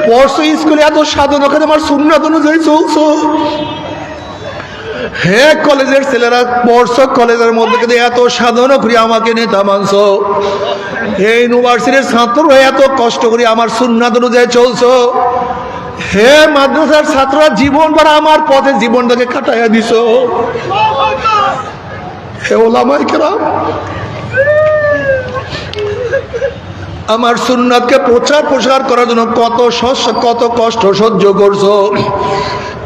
পড়ছো স্কুলে এত সাধনা করে আমার সুন্নাত অনুযায়ী চলছো। হে কলেজের ছেলেরা পড়ছো, কলেজের মধ্যে কিন্তু এত সাধনা করি আমাকে নেতা মানছো। হে ইউনিভার্সিটির ছাত্ররা এত কষ্ট করি আমার সুন্নাত অনুযায়ী চলছো। হে মাদ্রাসার ছাত্ররা জীবন ভর আমার পথে জীবনটাকে কাটাইয়া দিছো। হে ওলামায়ে কেরাম, আমার সুন্নাতকে প্রচার প্রসার করার জন্য কত কষ্ট সহ্য করছো,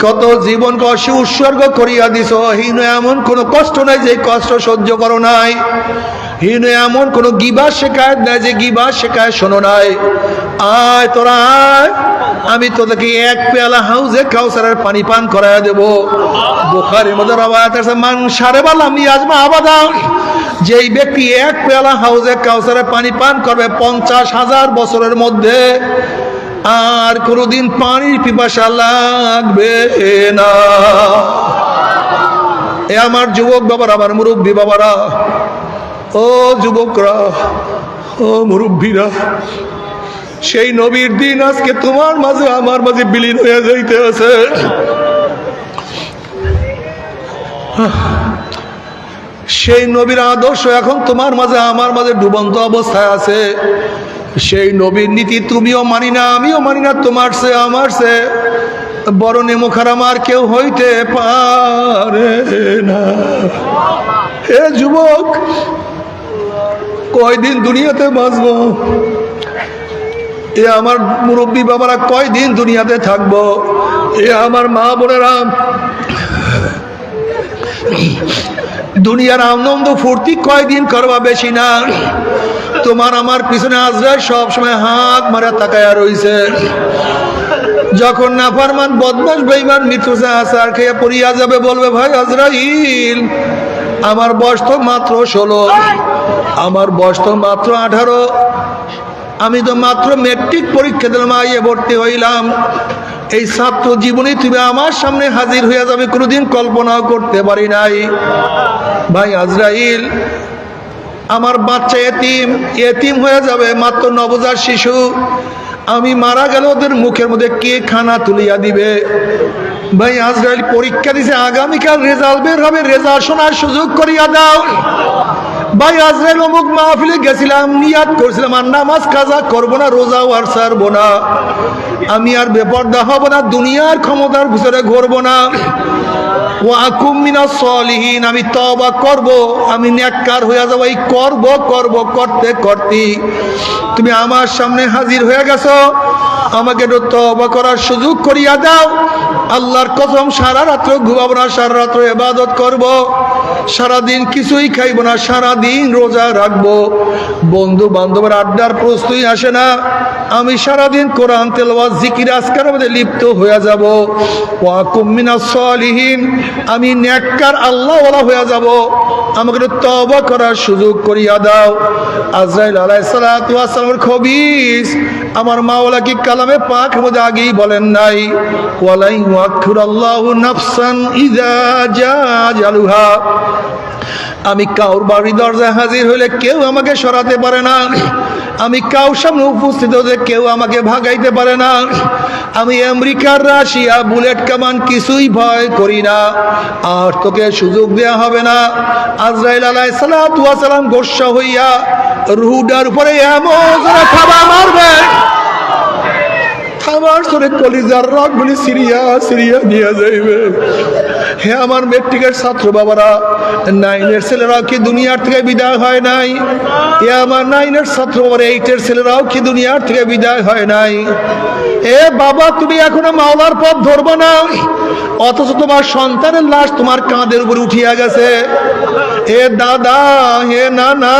কত জীবনকে উৎসর্গ করিয়া দিছ। হীন এমন কোনো কষ্ট নাই যে কষ্ট সহ্য করো নাই। হীন এমন কোনো গিবা শেখায়ত নাই যে গিবা শেখায় শোনো নাই। আয় তোরা আয়, আমি তোদেরকে এক পেয়ালা হাউজে কাউসারের পানি পান করাইয়া দেব। বুখারীর মধ্যে রওয়ায়াত আছে, মান শারিবা লাম ইয়াজমা আবাদা, যেই ব্যক্তি এক পেয়ালা হাউজে কাউসারের পানি পান করবে 50,000 বছরের মধ্যে আর কোনদিন পানির পিপাসা লাগবে না। এ আমার যুবক বাবারা, আমার মুরব্বী বাবারা, ও যুবকরা, ও মুরব্বীরা, সেই নবীর দিন আজকে তোমার মাঝে আমার মাঝে বিলীন হয়ে যাইতে আছে। সেই নবীর আদর্শ এখন তোমার মাঝে আমার মাঝে ডুবন্ত অবস্থায় আছে। সেই নবীর নীতি তুমিও মানি না, আমিও মানি না। তোমার সে আমার সে বড় নেমুখার আমার কেউ হইতে পারে না। হে যুবক, কয়দিন দুনিয়াতে বাঁচবো? এ আমার মুরব্বী বাবারা, কয়দিন দুনিয়াতে থাকবো? এ আমার মা বোনেরা, দুনিয়ার আনন্দ ফুর্তি কয়দিন করবা? বেশি না। তোমার আমার পিছনে আজরাইল সব সময় হাত মারা তাকায়া রইছে। যখন নাফরমান বদমাশ বেঈমান মৃত্যু আসার খেয়ে পড়িয়া যাবে, বলবে ভাই আজরাইল, আমার বয়স তো মাত্র 16, আমার বয়স তো মাত্র 18, আমি তো মাত্র মেট্রিক পরীক্ষা দিলাম, আইয়ে ভর্তি হইলাম। এই ছাত্র জীবনে তুমি আমার সামনে হাজির হইয়া যাবে, কোনোদিন কল্পনাও করতে পারি নাই। ভাই আজরাইল, আমার বাচ্চা এতিম হয়ে যাবে, মাত্র নবজাত শিশু। আমি মারা গেলে ওদের মুখের মধ্যে কে খানা তুলিয়া দিবে? ভাই আজরাইল পরীক্ষা দিছে, আগামীকাল রেজাল্ট বের হবে, রেজাল্ট শোনার সুযোগ করিয়া দাও। ভাই আজরাইল অমুক মাহফিলে গেছিলাম, নিয়াত করছিলাম আর নামাজ কাজা করবো না, রোজাও আর ছাড়বো না, আমি আর বেপরদা হব না, দুনিয়ার ক্ষমতার ভিতরে ঘুরবো না। ওয়াকুম মিনাস সলিহিন, আমি তওবা করব, আমি নেককার হয়ে যাব। এই করব করতে করতে তুমি আমার সামনে হাজির হয়ে গেছো, আমাকে তওবা করার সুযোগ করিয়া দাও। আল্লাহর কসম, সারা রাত্র ঘুমাবো না, সারা রাত্র ইবাদত করব, সারাদিন কিছুই খাইব না, সারাদিন রোজা রাখবো। বন্ধু বান্ধবের আড্ডার প্রশ্নই আসে না। আমি সারাদিন কোরআন তেলাওয়াত জিকির আজকারের মধ্যে লিপ্ত হয়ে যাব। ওয়াকুম মিনাস সলিহিন, আমি নেককার আল্লাহওয়ালা হয়ে যাব, আমাকে তওবা করার সুযোগ করিয়া দাও। আজরাইল আলাইহিস সালাতু ওয়াস সালামের খবিস আমার মাওলা কি কালামে পাকের মধ্যে আগেই বলেন নাই, ওয়ালাই ওয়াক্কুরাল্লাহু নাফসান ইযা জাআ আজালুহা, আমি কাউর বাড়ি দরজায় হাজির হইলে কেউ আমাকে সরাতে পারে না, আমি কাউর সামনে উপস্থিত হতে কেউ আমাকে ভাগাইতে পারে না। আমি আমেরিকার রাশিয়া বুলেট কামান কিছুই ভয় করি না, আর তোকে সুযোগ দেয়া হবে না। আজরাইল আলাইহিস সালাতু ওয়াস সালাম গোসা হইয়া রুহুটার উপরে এমন জোরে থাবা মারবে, থাবার সরে কলিজার রগগুলি সিরিয়া নিয়ে যাইবে। হে আমার মেট্রিকের ছাত্র বাবারা, 9-এর ছেলেরাও কি দুনিয়ার থেকে বিদায় হয় নাই? এ আমার 9-এর ছাত্র বাবারা, 8-এর ছেলেরাও কি দুনিয়ার থেকে বিদায় হয় নাই? এ বাবা, তুমি এখনো মাওলার পথ ধরবো না, অথচ তোমার সন্তানের লাশ তোমার কাঁধের উপরে উঠিয়া গেছে। এ দাদা, হে নানা,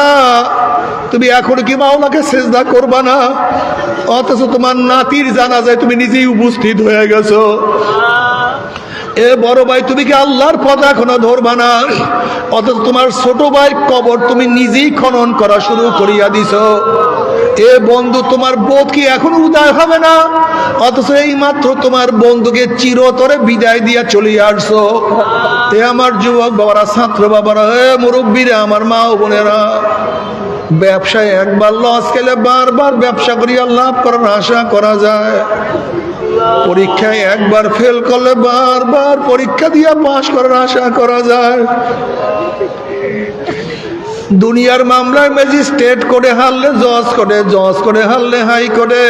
তুমি এখন কি মাওলাকে সেজদা করবা না, অথচ তোমার নাতির জানাজায় তুমি নিজেই উপস্থিত হয়ে গেছো। এ বড় ভাই, তুমি কি আল্লাহর পথ এখনো ধরবা না, অথচ তোমার ছোট ভাই কবর তুমি নিজেই খনন করা শুরু করিয়া দিছো। এ বন্ধু, তোমার বোধ কি এখনো উদয় হবে না, অথচ এই মাত্র তোমার বন্ধুকে চিরতরে বিদায় দিয়া চলে আসছো। এ আমার যুবক বাবারা, ছাত্র বাবারা, এ মুরব্বীরা, আমার মা ও বোনেরা, ব্যবসায় একবার লস খেলে বারবার ব্যবসা করিয়া লাভ করার আশা করা যায়। পরীক্ষায় একবার ফেল করলে বারবার পরীক্ষা দিয়ে পাস করার আশা করা যায়। দুনিয়ার মামলায় ম্যাজিস্ট্রেট কোর্টে হারলে জজ কোর্টে, জজ কোর্টে হারলে হাইকোর্টে,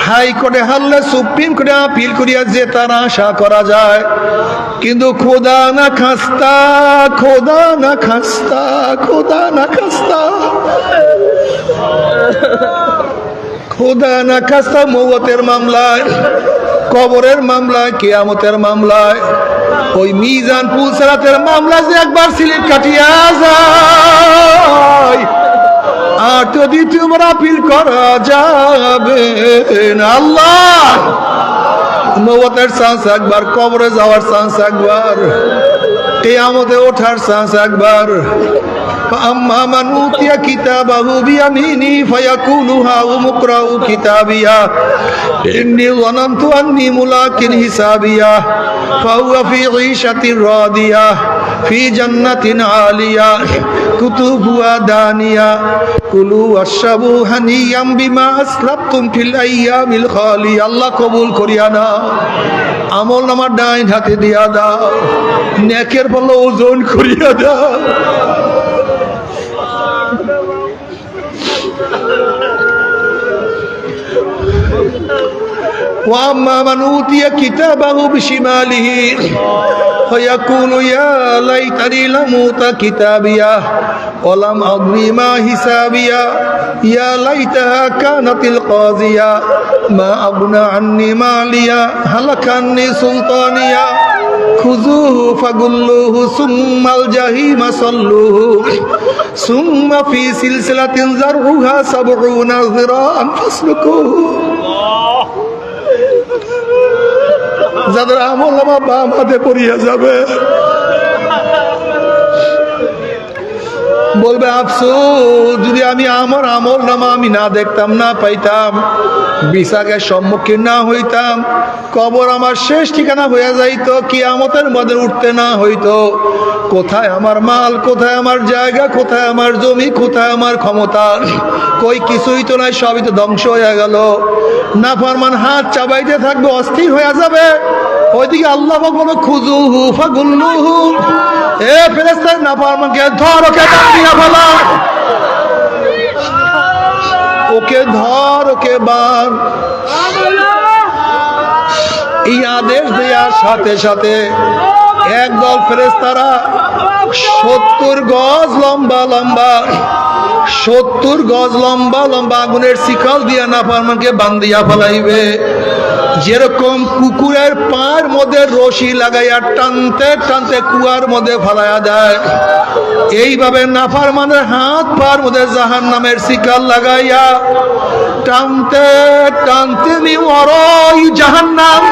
হাইকোর্টে হারলে সুপ্রিম কোর্টে আপিল করিয়া জেতার আশা করা যায়। কিন্তু খোদা না খাস্তা, খোদা না খাস্তা, খোদা না খাস্তা, খোদা না খাস্তা মৌতের মামলায়, কবরের মামলায়, কিয়ামতের মামলায়, ওই মিজান পুলসেরাতের মামলা যে একবার সিলিপ কাটিয়া যায় আর তো দ্বিতীয়বার আপিল করা যাবে না। আল্লাহ, মৌতের চান্স একবার, কবরে যাওয়ার চান্স একবার, কিয়ামতে ওঠার চান্স একবার। فأما من أوتي كتابه بيمينه فيقول هاؤم اقرءوا كتابيه إني ظننت أني ملاق حسابيه فهو في عيشة راضية في جنة عالية قطوفها دانية كلوا واشربوا هنيئا بما أسلفتم في الأيام الخالية। আল্লাহ কবুল করিয়া নাও, আমল নামার ডাইন হাতে দিয়া দাও, নেকের পাল্লা ওজন করিয়া দাও। وأما من أوتي كتابه بشماله فيقول يا ليتني لم أوت كتابيه ولم أدر ما حسابيه يا ليتها كانت القاضية ما أغنى عني ماليه هلك عني سلطانيه خذوه فغلوه ثم الجحيم صلوه ثم في سلسلة ذرعها 70 ذراعا فاسلكوه। যাদের আমল নামা বাম হাতে পড়িয়া যাবে বলবে আফসোস, যদি আমি আমার আমল নামা আমি না দেখতাম, না পাইতাম, বিচারের সম্মুখীন না হইতাম, কবর আমার শেষ ঠিকানা হয়ে যাইতো, কিয়ামতের মধ্যে উঠতে না হইতো, কোথায় আমার মাল, কোথায় আমার জায়গা, কোথায় আমার জমি, কোথায় আমার ক্ষমতা, কই কিছুই তো নাই, সবই তো ধ্বংস হয়ে গেল। নাফরমান হাত চাবাইতে থাকবে, অস্থির হয়ে যাবে। ওইদিকে আল্লাহ বলবে খুযুহু ফাগুল্লুহু, এ ফেরেশতা নাফরমানকে ধর, ওকে বাঁধিয়া ফেলা, ওকে ধর, ওকে বাঁধ। এই আদেশ দেওয়ার সাথে সাথে একদল ফেরেশতারা 70 গজ লম্বা লম্বা, 70 গজ লম্বা লম্বা আগুনের শিকল দিয়া নাফরমানকে বান্ধিয়া ফেলাইবে। যেরকম কুকুরের পায়ের মধ্যে রশি লাগাইয়া টানতে টানতে কুয়ার মধ্যে ফেলাইয়া দেয়, এইভাবে নাফরমানের হাত পায়ের মধ্যে জাহান্নামের শিকল লাগাইয়া টানতে টানতে জাহান্নাম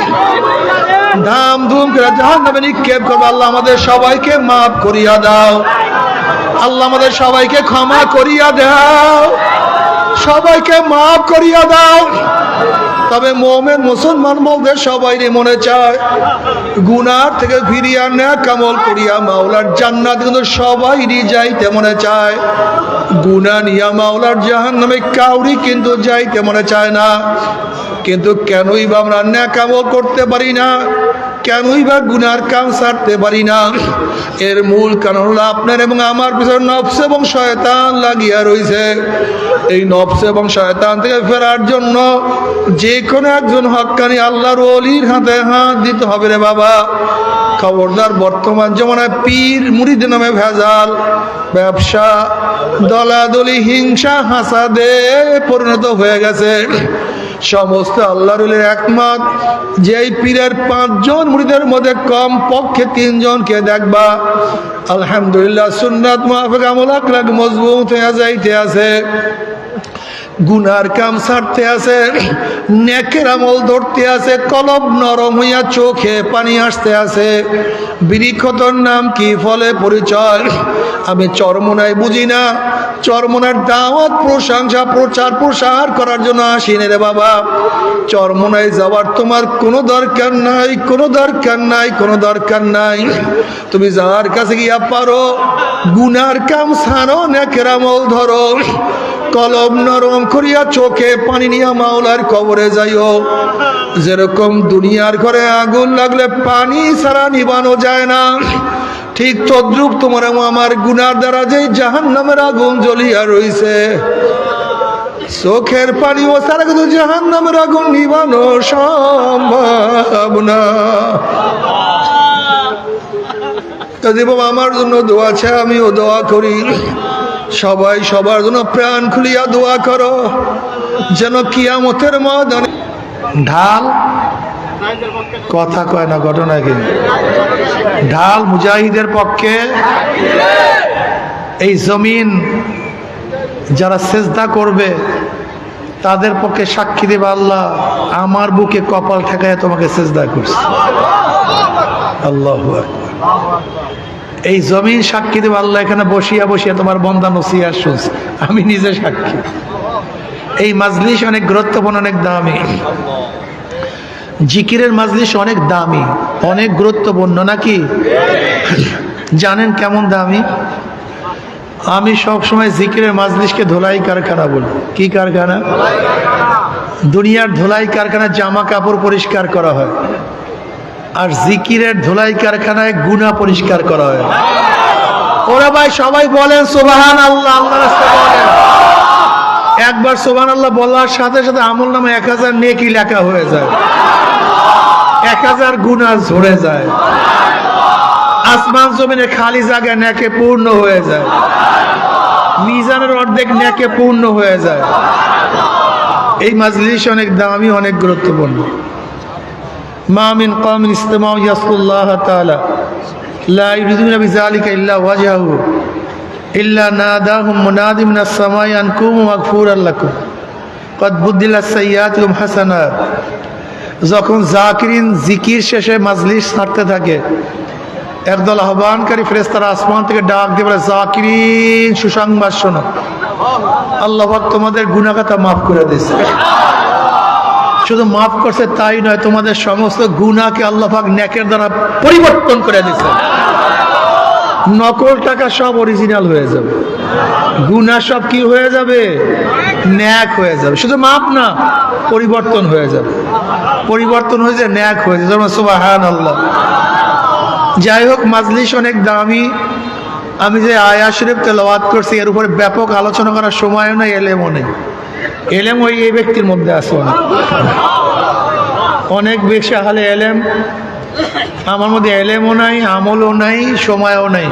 ধাম ধুম করে জাহান্নামে নিক্ষেপ করবে। আল্লাহ আমাদের সবাইকে মাফ করিয়া দাও, আল্লাহ আমাদের সবাইকে ক্ষমা করিয়া দাও, সবাইকে মাফ করিয়া দাও। তবে মুমিন মুসলমান বলতে সবাই মনে চায় গুনার থেকে ফিরিয়া নেক আমল করিয়া মাওলার জান্নাত, কিন্তু সবাই যাইতে মনে চায়। গুনাহ নিয়া মাওলার জাহান্নামে কাউরি কিন্তু যাইতে মনে চায় না। কিন্তু কেনই বা আমরা নেক আমল করতে পারি না, কেনই বা গুনার কাম ছাড়তে পারি না? এর মূল কারণ হলো আপনার এবং আমার পিছনে নফস এবং শয়তান লাগিয়া রয়েছে। এই নফস এবং শয়তান থেকে ফেরার জন্য যে কোনো একজন হক্কানি আল্লাহর ওলির হাতে হাত দিতে হবে রে বাবা। খবরদার, বর্তমান জমানায় পীর মুরিদ নামে ভেজাল, ব্যবসা, দলাদলি, হিংসা, হাসাদে পরিণত হয়ে গেছে। সমস্ত আল্লাহর ওলির একমত, যেই পীরের 5 জন মুরিদের মধ্যে কম পক্ষে 3 জনকে দেখবা আলহামদুলিল্লাহ সুন্নাত মুআফিক আমল আখলাক মজবুত হয়ে যাইতে আছে। গুনার কাম ছাড়তে আছে, নেকের আমল ধরতে আছে, কলব নরম হইয়া চোখে পানি আসতে আছে। বৃক্ষতর নাম কি, ফলে পরিচয়? আমি চরমোনাই বুঝি না, চরমোনার দাওয়াত প্রশংসা প্রচার প্রসার করার জন্য আসিনি রে বাবা। চরমোনাই যাওয়ার তোমার কোনো দরকার নাই, কোনো দরকার নাই, কোনো দরকার নাই। তুমি যার কাছে গিয়া পারো গুনার কাম ছাড়ো, নেকের আমল ধরো, কলম নরম করিয়া চোখে পানি নিয়া মাওলার কবরে যাইও। যেরকম দুনিয়ার ঘরে আগুন লাগলে পানি ছাড়া নিবানো যায় না, ঠিক তদ্রুপ তোমার আমার গুনার দ্বারা যে জাহান্নামের আগুন জ্বলিয়া রইছে, চোখের পানি ও ছাড়া কিন্তু জাহান্নামের আগুন নিবানো সম্ভব না। কাজে বাবা আমার জন্য দোয়া আছে, আমিও দোয়া করি। সবাই সবার জন্য প্রাণ খুলিয়া দোয়া করো, যেন কিয়ামতের ময়দানে ঢাল কথা কয় না, ঘটনা কি ঢাল মুজাহিদের পক্ষে এই জমিন যারা সেজদা করবে তাদের পক্ষে সাক্ষী দেবে আল্লাহ আমার বুকে কপাল ঠেকায় তোমাকে সেজদা করছে। আল্লাহু আকবার। এই জমিন সাক্ষী দেবে আল্লাহ এখানে বসিয়া বসিয়া তোমার বন্দা নসিহত শুনছে, আমি নিজে সাক্ষী। এই মাজলিস অনেক গুরুত্বপূর্ণ, অনেক দামি। জিকিরের মাজলিস অনেক দামি, অনেক গুরুত্বপূর্ণ, নাকি? জানেন কেমন দামি? আমি সব সময় জিকিরের মাজলিসকে ধোলাই কারখানা বলি। কি কারখানা? দুনিয়ার ধোলাই কারখানা জামা কাপড় পরিষ্কার করা হয়, আর জিকিরের ধোলাই কারখানায় গুনাহ পরিষ্কার করা হয়। ওরা ভাই সবাই বলেন সুবহানাল্লাহ, আল্লাহর রাস্তায় বলেন। একবার সুবহানাল্লাহ বলার সাথে সাথে আমল নামে 1000 নেকি লেখা হয়ে যায়, 1000 গুনাহ ঝরে যায়। আসমান জমিনে খালি জায়গা নেকে পূর্ণ হয়ে যায়, মিজানের অর্ধেক নেকে পূর্ণ হয়ে যায়। এই মাজলিস অনেক দামি, অনেক গুরুত্বপূর্ণ। মা মিন কওমিন ইজতামাউ ইয়াসকুল্লাহ তাআলা লা ইউরিদুনা বিযালিকা ইল্লা ওয়াজহাহু ইল্লা নাদাহুম মুনাদি মিনাস সামাই আন কুমু মাগফুরান লাকুম ক্বাদ বুদ্দিলাস সাইয়্যাতুহুম হাসানাত। যখন জাকিরিন জিকির শেষে মাজলিস ছাড়তে থাকে, একদল আহ্বানকারী ফেরেশতারা আসমান থেকে ডাক দিয়ে বলে, জাকিরিন সুসংবাদ শোনো, আল্লাহ পাক তোমাদের গুনাহ খাতা মাফ করে দিয়েছে। শুধু মাফ করছে তাই নয়, তোমাদের সমস্ত গুনাহকে আল্লাহ পাক নেকের দ্বারা পরিবর্তন করে দিয়েছে। নকল টাকা সব অরিজিনাল হয়ে যাবে, গুনাহ সব কি হয়ে যাবে? নেক হয়ে যাবে। শুধু মাফ না, পরিবর্তন হয়ে যাবে, পরিবর্তন হয়ে যায়, নেক হয়ে যাবে। সুবহানাল্লাহ। যাই হোক, মাজলিস অনেক দামি। আমি যে আয়াত শরীফ তেলাওয়াত করছি এর উপরে ব্যাপক আলোচনা করার সময়ও নেই, এলেমও নেই। এলেম ওই এই ব্যক্তির মধ্যে আছে অনেক বেশি আহলে এলেম, আমার মধ্যে এলেমও নাই, আমলও নাই, সময়ও নাই।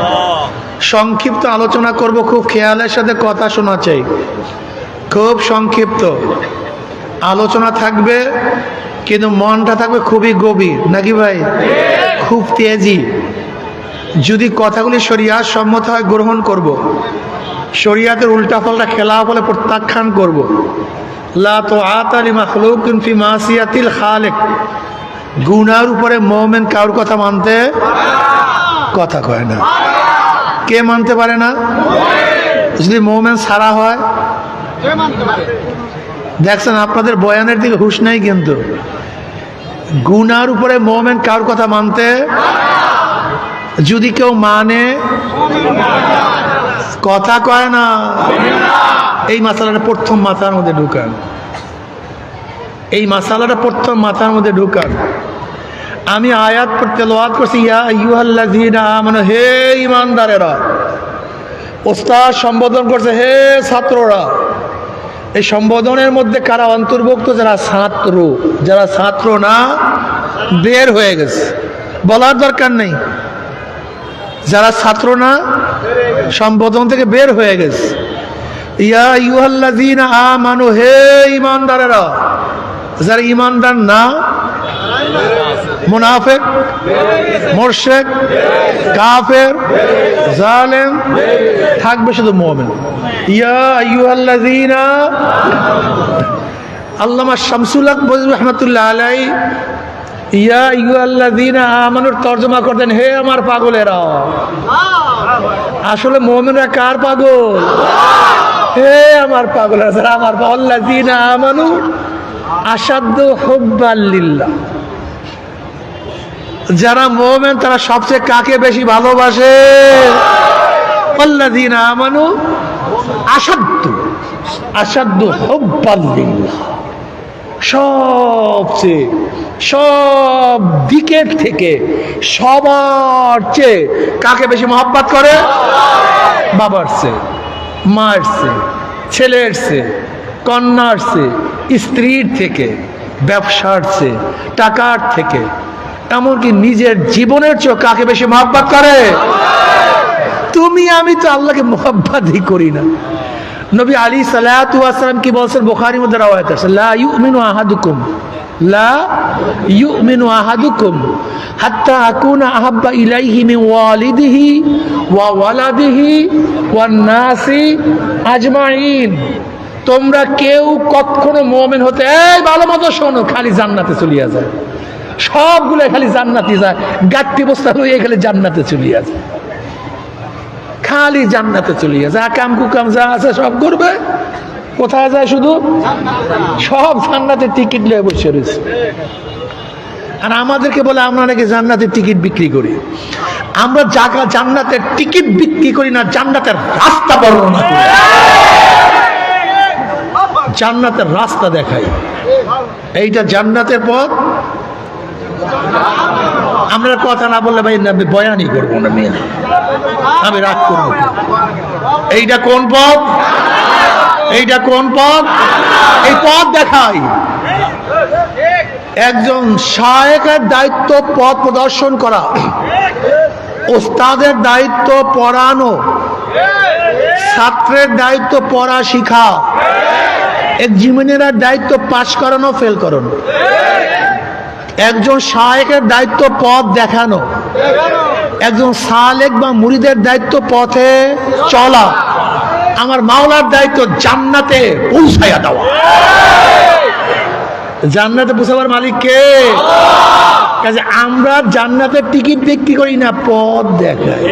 সংক্ষিপ্ত আলোচনা করব, খুব খেয়ালের সাথে কথা শোনা চাই। খুব সংক্ষিপ্ত আলোচনা থাকবে, কিন্তু মনটা থাকবে খুবই গভীর, নাকি ভাই? খুব তেজি। যদি কথাগুলি শরিয়াত সম্মত হয় গ্রহণ করব, শরিয়াতের উল্টাপাল্টা খেলা বলে প্রত্যাখ্যান করব। লা তুআতা লিমাখলুকিন ফি মাসিয়াতিল খালিক। গুনার উপরে মুমিন কারোর কথা মানতে কথা কয় না। কে মানতে পারে না? যদি মুমিন সারা হয়। দেখছেন আপনাদের বয়ানের দিকে হুঁশ নাই, কিন্তু গুনার উপরে মুমিন কারোর কথা মানতে, যদি কেউ মানে কথা কয় না। এই মাসালাটা প্রথম মাথার মধ্যে ঢুকান, এই মাসালাটা প্রথম মাথার মধ্যে ঢুকান। আমি আয়াত তেলাওয়াত করছি, ইয়া আইয়ুহাল্লাযীনা আমানু, হে ঈমানদারেরা। ওস্তাদ সম্বোধন করছে, হে ছাত্ররা। এই সম্বোধনের মধ্যে কারা অন্তর্ভুক্ত? যারা ছাত্র। যারা ছাত্র না, বের হয়ে গেছে, বলার দরকার নেই। যারা ছাত্র না, সম্বোধন থেকে বের হয়ে গেছে। ইয়া আইয়ুহাল্লাযীনা আমানু, হে ঈমানদারেরা। যারা ঈমানদার না, মুনাফিক, মুশরিক, কাফের, জালেম, থাকবে শুধু মুমিন। ইয়া আইয়ুহাল্লাযীনা, আল্লামা শামসুল হক বজলুর রাহমাতুল্লাহ আলাইহি ইয়া আইয়ুহাল্লাযীনা আমানুর তরজমা করতেন, হে আমার পাগলেরা। আসলে মুমিনরা কার পাগল? হে আমার পাগলেরা, যারা আমার আল্লাযীনা আমানু আশাদ্দু হুব্বাল লিল্লাহ। যারা মুমিন তারা সবচেয়ে কাকে বেশি ভালোবাসে? আল্লাযীনা আমানু আশাদ্দু হুব্বাল লিল্লাহ। সবচেয়ে সব দিকের থেকে সবার চেয়ে কাকে বেশি মহব্বত করে? বাবার চেয়ে, মায়ের চেয়ে, ছেলের চেয়ে, কন্যার চেয়ে, স্ত্রীর থেকে, ব্যবসার চেয়ে, টাকার থেকে, এমনকি নিজের জীবনের চেয়ে কাকে বেশি মহব্বত করে? তুমি আমি তো আল্লাহকে মহব্বতই করি না। নবী আলী সাল্লাল্লাহু আলাইহি ওয়াসাল্লাম কি বলছেন? বুখারীর মধ্যে রওয়ায়াত আছে, লা ইউমিনু আহাদুকুম হাত্তা আকুনা আহাব্বা ইলাইহি মিন ওয়ালিদিহি ওয়া ওয়ালাদিহি ওয়ান নাসি আজমাইন। তোমরা কেউ কখনো মুমিন হতে, এই ভালো মতো শোনো, খালি জান্নাতে চলিয়া যায়। সবগুলো খালি জান্নাতে যায়, গাট্টি বস্তা লইয়ে খালি জান্নাতে চলিয়া যায়, খালি জান্নাতে চলিয়া যায়। কাম কুকাম যা আছে সব করবে, কোথায় যায়? শুধু সব জান্নাতের টিকিট নিয়ে বসে রয়েছে। আর আমাদেরকে বলে আমরা নাকি জান্নাতের টিকিট বিক্রি করি। আমরা জান্নাতের টিকিট বিক্রি করি না, জান্নাতের রাস্তা বর্ণনা করি, জান্নাতের রাস্তা দেখাই। এইটা জান্নাতের পথ। আমরা কথা না বললে ভাই আমি বয়ানই করবো না, মেয়ে আমি রাগ করবো। এইটা কোন পথ? এইটা কোন পথ? এই পথ দেখাই। একজন শায়েখের দায়িত্ব পথ প্রদর্শন করা, ওস্তাদের দায়িত্ব পড়ানো, ছাত্রের দায়িত্ব পড়া শিখা, এক্সামিনারের দায়িত্ব পাস করানো ফেল করানো। একজন শায়েখের দায়িত্ব পথ দেখানো, একজন সালেক বা মুরিদের দায়িত্ব পথে চলা, আমার মাওলার দায়িত্ব জান্নাতে পৌঁছাইয়া দেওয়া। জান্নাতে পৌঁছাবার মালিক কে? কাজে আমরা জান্নাতের টিকিট বিক্রি করি না, পথ দেখাই।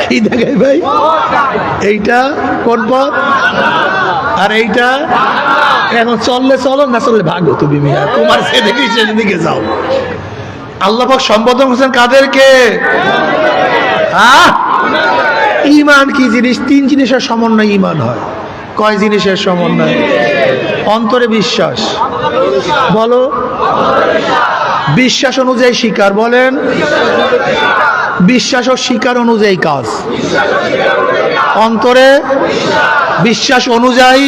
কি দেখাই ভাই? এইটা কোন পথ? আর এইটা এখন চললে চলো, না চললে ভাগো তুমি, মিয়া তোমার সেদিকে যাও। আল্লাহ পাক সম্বোধন করছেন কাদেরকে? ঈমান কি জিনিস? 3 জিনিসের সমন্বয় ঈমান হয়। কয় জিনিসের সমন্বয়? অন্তরে বিশ্বাস, বলো। বিশ্বাস অনুযায়ী স্বীকার, বলেন। বিশ্বাস ও স্বীকার অনুযায়ী কাজ। অন্তরে বিশ্বাস অনুযায়ী,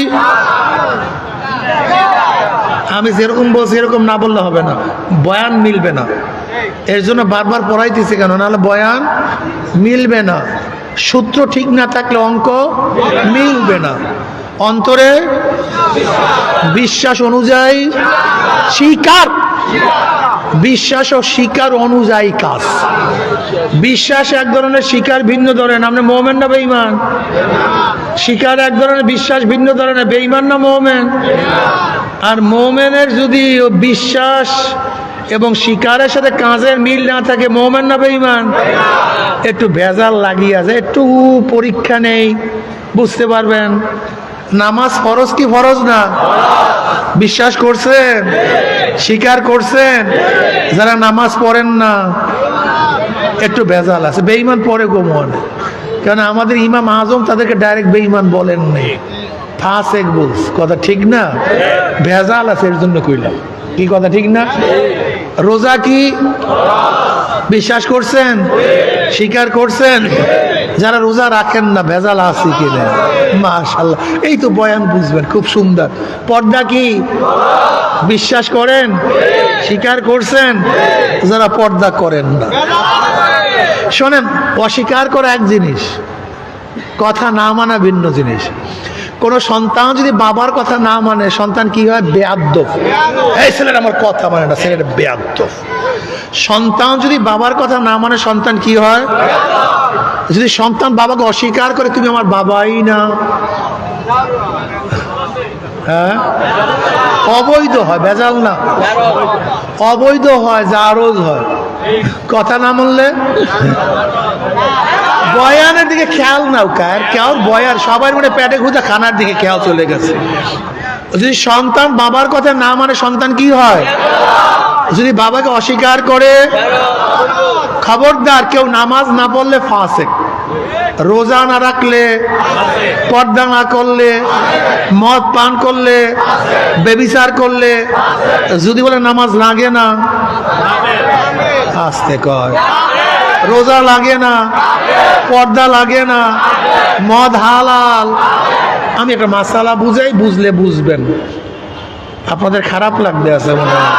আমি যেরকম বলছি এরকম না বললে হবে না, বয়ান মিলবে না। এর জন্য বারবার পড়াইতেছি কেন? নাহলে বয়ান মিলবে না। সূত্র ঠিক না থাকলে অঙ্ক মিলবে না। অন্তরে বিশ্বাস অনুযায়ী স্বীকার, বিশ্বাস ও স্বীকার অনুযায়ী কাজ। বিশ্বাস এক ধরনের, স্বীকার ভিন্ন ধরনের। আপনি মুমিন না বেঈমান? স্বীকার এক ধরনের, বিশ্বাস ভিন্ন ধরনের। বেঈমান না মুমিন? আর মুমিনের যদি বিশ্বাস এবং স্বীকারের সাথে কাজের মিল না থাকে, মুমিন না বেঈমান? একটু ভেজাল লাগিয়ে যায়, একটু পরীক্ষা নেই, বুঝতে পারবেন। নামাজ ফরজ কি ফরজ না? বিশ্বাস করছেন, স্বীকার করছেন। যারা নামাজ পড়েন না একটু ভেজাল আছে, বেঈমান পড়ে গোমন। কারণ আমাদের ইমাম আজম তাদেরকে ডাইরেক্ট বেঈমান বলেন নেই, ফাসেক বলস। কথা ঠিক না? ভেজাল আছে, এর জন্য কইলাম। কি কথা ঠিক না? রোজা কি বিশ্বাস করছেন, স্বীকার করছেন? যারা রোজা রাখেন না ভেজাল আছে কিনা? মাশাআল্লাহ, এই তো বয়ান বুঝবেন, খুব সুন্দর। পর্দা কি বিশ্বাস করেন, স্বীকার করছেন? যারা পর্দা করেন না, শোনেন, অস্বীকার করা এক জিনিস, কথা না মানা ভিন্ন জিনিস। কোন সন্তান যদি বাবার কথা না মানে সন্তান কি হয়? বেয়াদ্দপ। এই ছেলেটা আমার কথা মানে না, ছেলেটা বেয়াদ্দপ। সন্তান যদি বাবার কথা না মানে সন্তান কি হয়? যদি সন্তান বাবাকে অস্বীকার করে, তুমি আমার বাবাই না, হ্যাঁ, অবৈধ হয়, ভেজাল না, অবৈধ হয়, জারজ হয়। কথা না মানলে বয়ানের দিকে খেয়াল নাও, কার কেউ বয়ান সবাই মানে পেটে খুঁজে খানার দিকে খেয়াল চলে গেছে। যদি সন্তান বাবার কথা না মানে সন্তান কি হয়? যদি বাবাকে অস্বীকার করে, খবরদার কেউ নামাজ না পড়লে ফাসেক, রোজা না রাখলে, পর্দা না করলে, মদ পান করলে, বেবিচার করলে, যদি বলে নামাজ লাগে না, আসতে কয়, রোজা লাগে না, পর্দা লাগে না, মদ হালাল। আমি একটা মাসালা বুঝাই, বুঝলে বুঝবেন, আপনাদের খারাপ লাগবে আছে মনে হয়।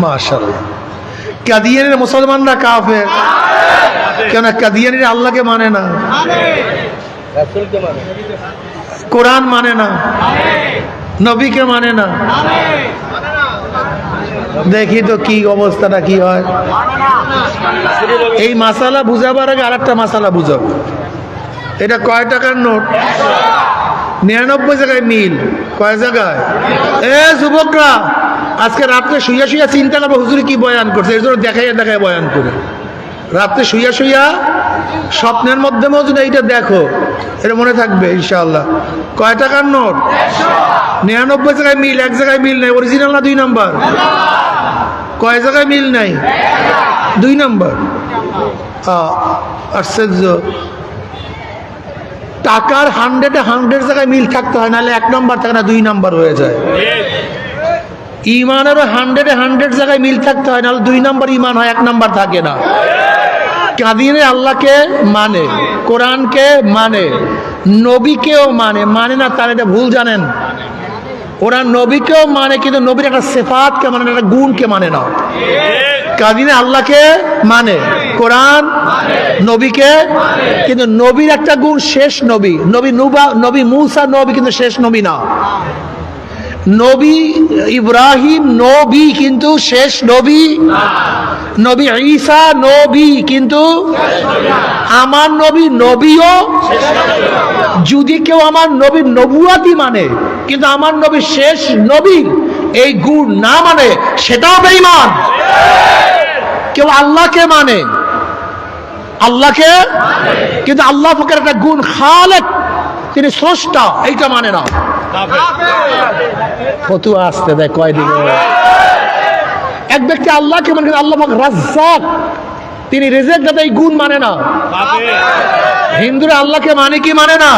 মাশাআল্লাহ, কাদিয়ানির মুসলমানরা কাফের কেন? কাদিয়ানিরা আল্লাহকে মানে না, কোরআন মানে না, নবীকে মানে না। দেখি তো কি অবস্থাটা কি হয়। এই মাসালা বুঝাবার আগে আরেকটা মাসালা বুঝাবো। এটা কয় টাকার নোট? 99 জায়গায় মিল, কয় জায়গায়? যুবকরা আজকে রাত্রে শুইয়া শুইয়া চিন্তা করবো হুজুর কি বয়ান করছে, এর জন্য দেখাইয়া দেখায় বয়ান করে। রাত্রে শুইয়া শুইয়া স্বপ্নের মাধ্যমেও যদি এইটা দেখো, এটা মনে থাকবে ইনশাআল্লাহ। কয় টাকার নোট? 99 জায়গায় মিল, এক জায়গায় মিল নাই। অরিজিনাল না 2 নাম্বার? কয় জায়গায় মিল নাই? 2 নাম্বার। আশ্চর্য, টাকার 100 জায়গায় মিল থাকতে হয়, নাহলে 1 নাম্বার থাকে না, 2 নাম্বার হয়ে যায়। ইমানেরও 100 জায়গায় মিল থাকতে হয়, নাহলে 2 নাম্বার ইমান হয়, 1 নাম্বার থাকে না। কাদিয়ানি আল্লাহকে মানে, কোরআনকে মানে, নবীকেও মানে, মানে না তার এটা ভুল জানেন। ওরা নবীকেও মানে, কিন্তু নবীর একটা সিফাতকে মানে না, একটা গুণকে মানে না। কাদিয়ানি আল্লাহকে মানে, কোরআন নবীকে, কিন্তু নবীর একটা গুণ শেষ নবী, নবী মুসা নবী, কিন্তু শেষ নবী না। নবী ইব্রাহিম নবী, কিন্তু শেষ নবী। নবী ঈসা নবী, কিন্তু আমার নবী নবীও। যদি কেউ আমার নবীর নবুয়াতি মানে, কিন্তু আমার নবী শেষ নবী এই গুণ না মানে, সেটাও বেঈমান। কেউ আল্লাহকে মানে, আল্লাহকে, কিন্তু আল্লাহ পাকের একটা গুণ খালেক, তিনি স্রষ্টা, এইটা মানে না। ফতুয়া আসতে দেয় কয়দিন। এক ব্যক্তি আল্লাহকে মানে, আল্লাহ পাক রাজ্জাক, তিনি রিজিক দাতা, এই গুণ মানে না। হিন্দুরা আল্লাহকে মানে কি মানে না?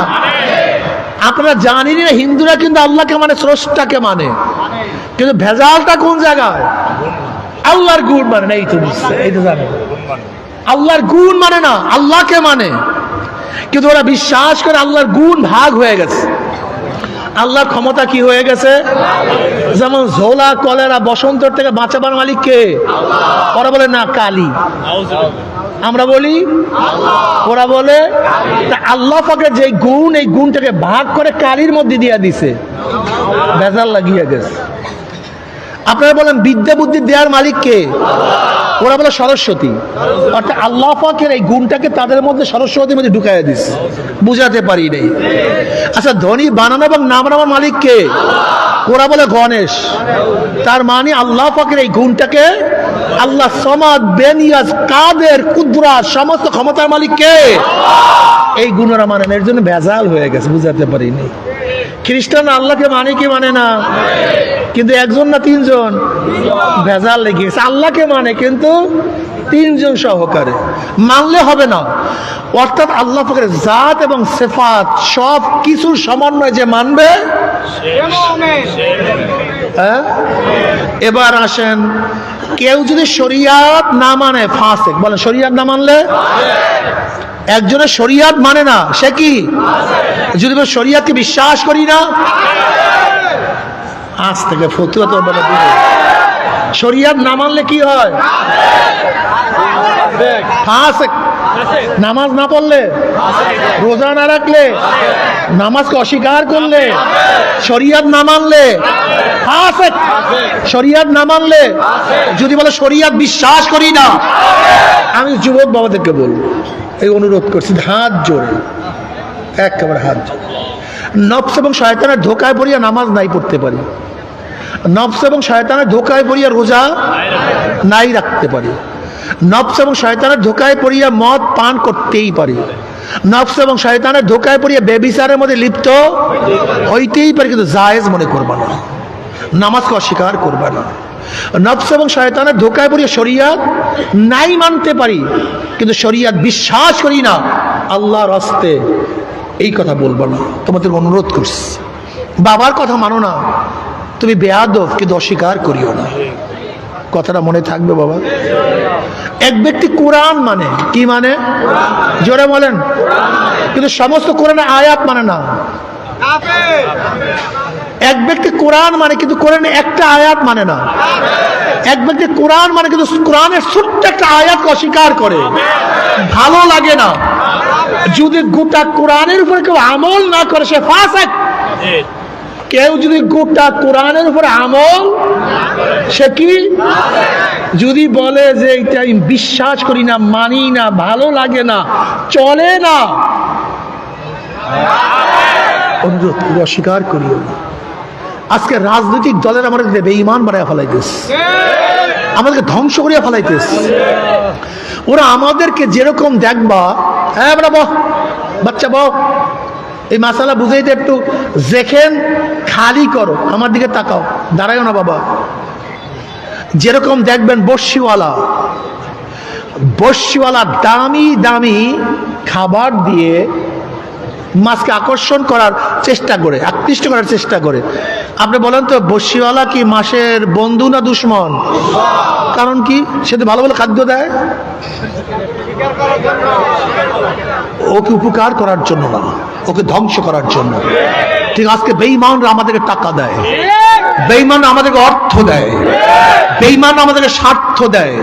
আপনারা জানেনই না, হিন্দুরা কিন্তু আল্লাহকে মানে, স্রষ্টাকে মানে, কিন্তু ভেজালটা কোন জায়গায়? আল্লাহর গুণ মানে না। এই তো বুঝছে, এই তো জানে, আল্লাহর গুণ মানে না, আল্লাহকে মানে। কিন্তু ওরা বিশ্বাস করে আল্লাহর গুণ ভাগ হয়ে গেছে, আল্লাহর ক্ষমতা কি হয়ে গেছে। যেমন ঝোলা, কলেরা, বসন্তর থেকে বাঁচাবার মালিক কে? ওরা বলে না কালী, আমরা বলি ওরা বলে। আল্লাহ পাকের যে গুণ, এই গুণটাকে ভাগ করে কালীর মধ্যে দিয়ে দিছে, ভেজাল লাগিয়ে গেছে। আপনারা বলেন বিদ্যা বুদ্ধি দেওয়ার মালিক কে? ওরা বলে সরস্বতী। অর্থাৎ আল্লাহ পাকের এই গুণটাকে তাদের মধ্যে সরস্বতীর মধ্যে ঢুকাইয়া দিচ্ছে, বুঝাতে পারি নাই। আচ্ছা, ধনী বানানো এবং না বানানোর মালিক কে? ওরা বলে গণেশ। তার মানে আল্লাহ পাকের এই গুণটাকে, আল্লাহ সমাদ, বেনিয়াজ, কাদের, কুদরা, সমস্ত ক্ষমতার মালিক কে? এই গুণরা মানে না, এর জন্য ভেজাল হয়ে গেছে, বুঝাতে পারি নাই। খ্রিস্টান আল্লাহকে মানে কি মানে না, কিন্তু 1 জন না 3 জন, ভেজাল লেগে গেছে। আল্লাহকে মানে, কিন্তু 3 জন সহকারে মানলে হবে না। অর্থাৎ আল্লাহ পাকের জাত এবং সিফাত সব কিছুর সমন্বয় যে মানবে। হ্যাঁ, এবার আসেন, কেউ যদি শরিয়াত না মানে ফাসেক। বলেন শরিয়াত না মানলে? একজনের শরিয়াত মানে না, সে কি? যদি শরিয়াতকে বিশ্বাস করি না, আজ থেকে ফতুয়া তো বলে দিবে। শরিয়াত না মানলে কি হয়? ফাসেক। নামাজ না পড়লে, রোজা না রাখলে, নামাজকে অস্বীকার করলে, শরিয়ত না মানলে ফাসিক, শরিয়ত না মানলে, যদি বলে শরিয়ত বিশ্বাস করি না, আমি যুবক বাবাদেরকে বলবো, এই অনুরোধ করছি হাত জোরে, একেবারে হাত জোরে। নফস এবং শয়তানের ধোকায় পড়িয়া নামাজ নাই পড়তে পারি, নফস এবং শয়তানের ধোকায় পড়িয়া রোজা নাই রাখতে পারি, নফস এবং শয়তানের ধোকায় পড়িয়া মদ পান করতেই পারি, নফস এবং শয়তানের ধোকায় পড়িয়া ব্যভিচারের মধ্যে লিপ্ত হইতেই পারি, কিন্তু জায়েজ মনে করবা না, নামাজকে অস্বীকার করবা না। নফস এবং শয়তানের ধোকায় পড়িয়া শরিয়ত নাই মানতে পারি, কিন্তু শরিয়ত বিশ্বাস করি না, আল্লাহর রাস্তে এই কথা বলবো না। তোমাদের অনুরোধ করছি, বাবার কথা মানো না, তুমি বেয়াদব, কিন্তু অস্বীকার করিও না। কথাটা মনে থাকবে বাবা। এক ব্যক্তি কোরআন মানে, কি মানে? জোরে বলেন। কিন্তু সমস্ত কোরআনের আয়াত মানে না। এক ব্যক্তি কোরআন মানে, কিন্তু কোরআনে একটা আয়াত মানে না। এক ব্যক্তি কোরআন মানে, কিন্তু কোরআনের ছোট্ট একটা আয়াতকে অস্বীকার করে, ভালো লাগে না। যদি গোটা কোরআনের উপরে কেউ আমল না করে, সে ফাসিক। কেউ যদি গোটা কোরআনের উপরে আমল, সে কি? যদি বলে যে এটা আমি বিশ্বাস করি না, মানি না, ভালো লাগে না, চলে না, অনুরোধ করে অস্বীকার করিও না। আজকে রাজনৈতিক দলের আমাদের বেঈমান বানায় ফেলাইতেছে, আমাদেরকে ধ্বংস করিয়া ফেলাইতেছে। ওরা আমাদেরকে যেরকম দেখবা, হ্যাঁ বহ বাচ্চা বহ, এই মাসালা বুঝাইতে একটু দেখেন, খালি করো, আমার দিকে তাকাও, দাঁড়ায়ও না বাবা। যেরকম দেখবেন বস্যিওয়ালা, বস্যিওয়ালা দামি দামি খাবার দিয়ে মাছকে আকর্ষণ করার চেষ্টা করে, আকৃষ্ট করার চেষ্টা করে। আপনি বলেন তো, বস্যিওয়ালা কি মাছের বন্ধু না দুশ্মন? কারণ কি? সে তো ভালো ভালো খাদ্য দেয়, ওকে উপকার করার জন্য না, ওকে ধ্বংস করার জন্য। ঠিক আজকে বেঈমানরা আমাদেরকে টাকা দেয়, বেঈমান আমাদেরকে অর্থ দেয়, বেঈমান আমাদেরকে স্বার্থ দেয়,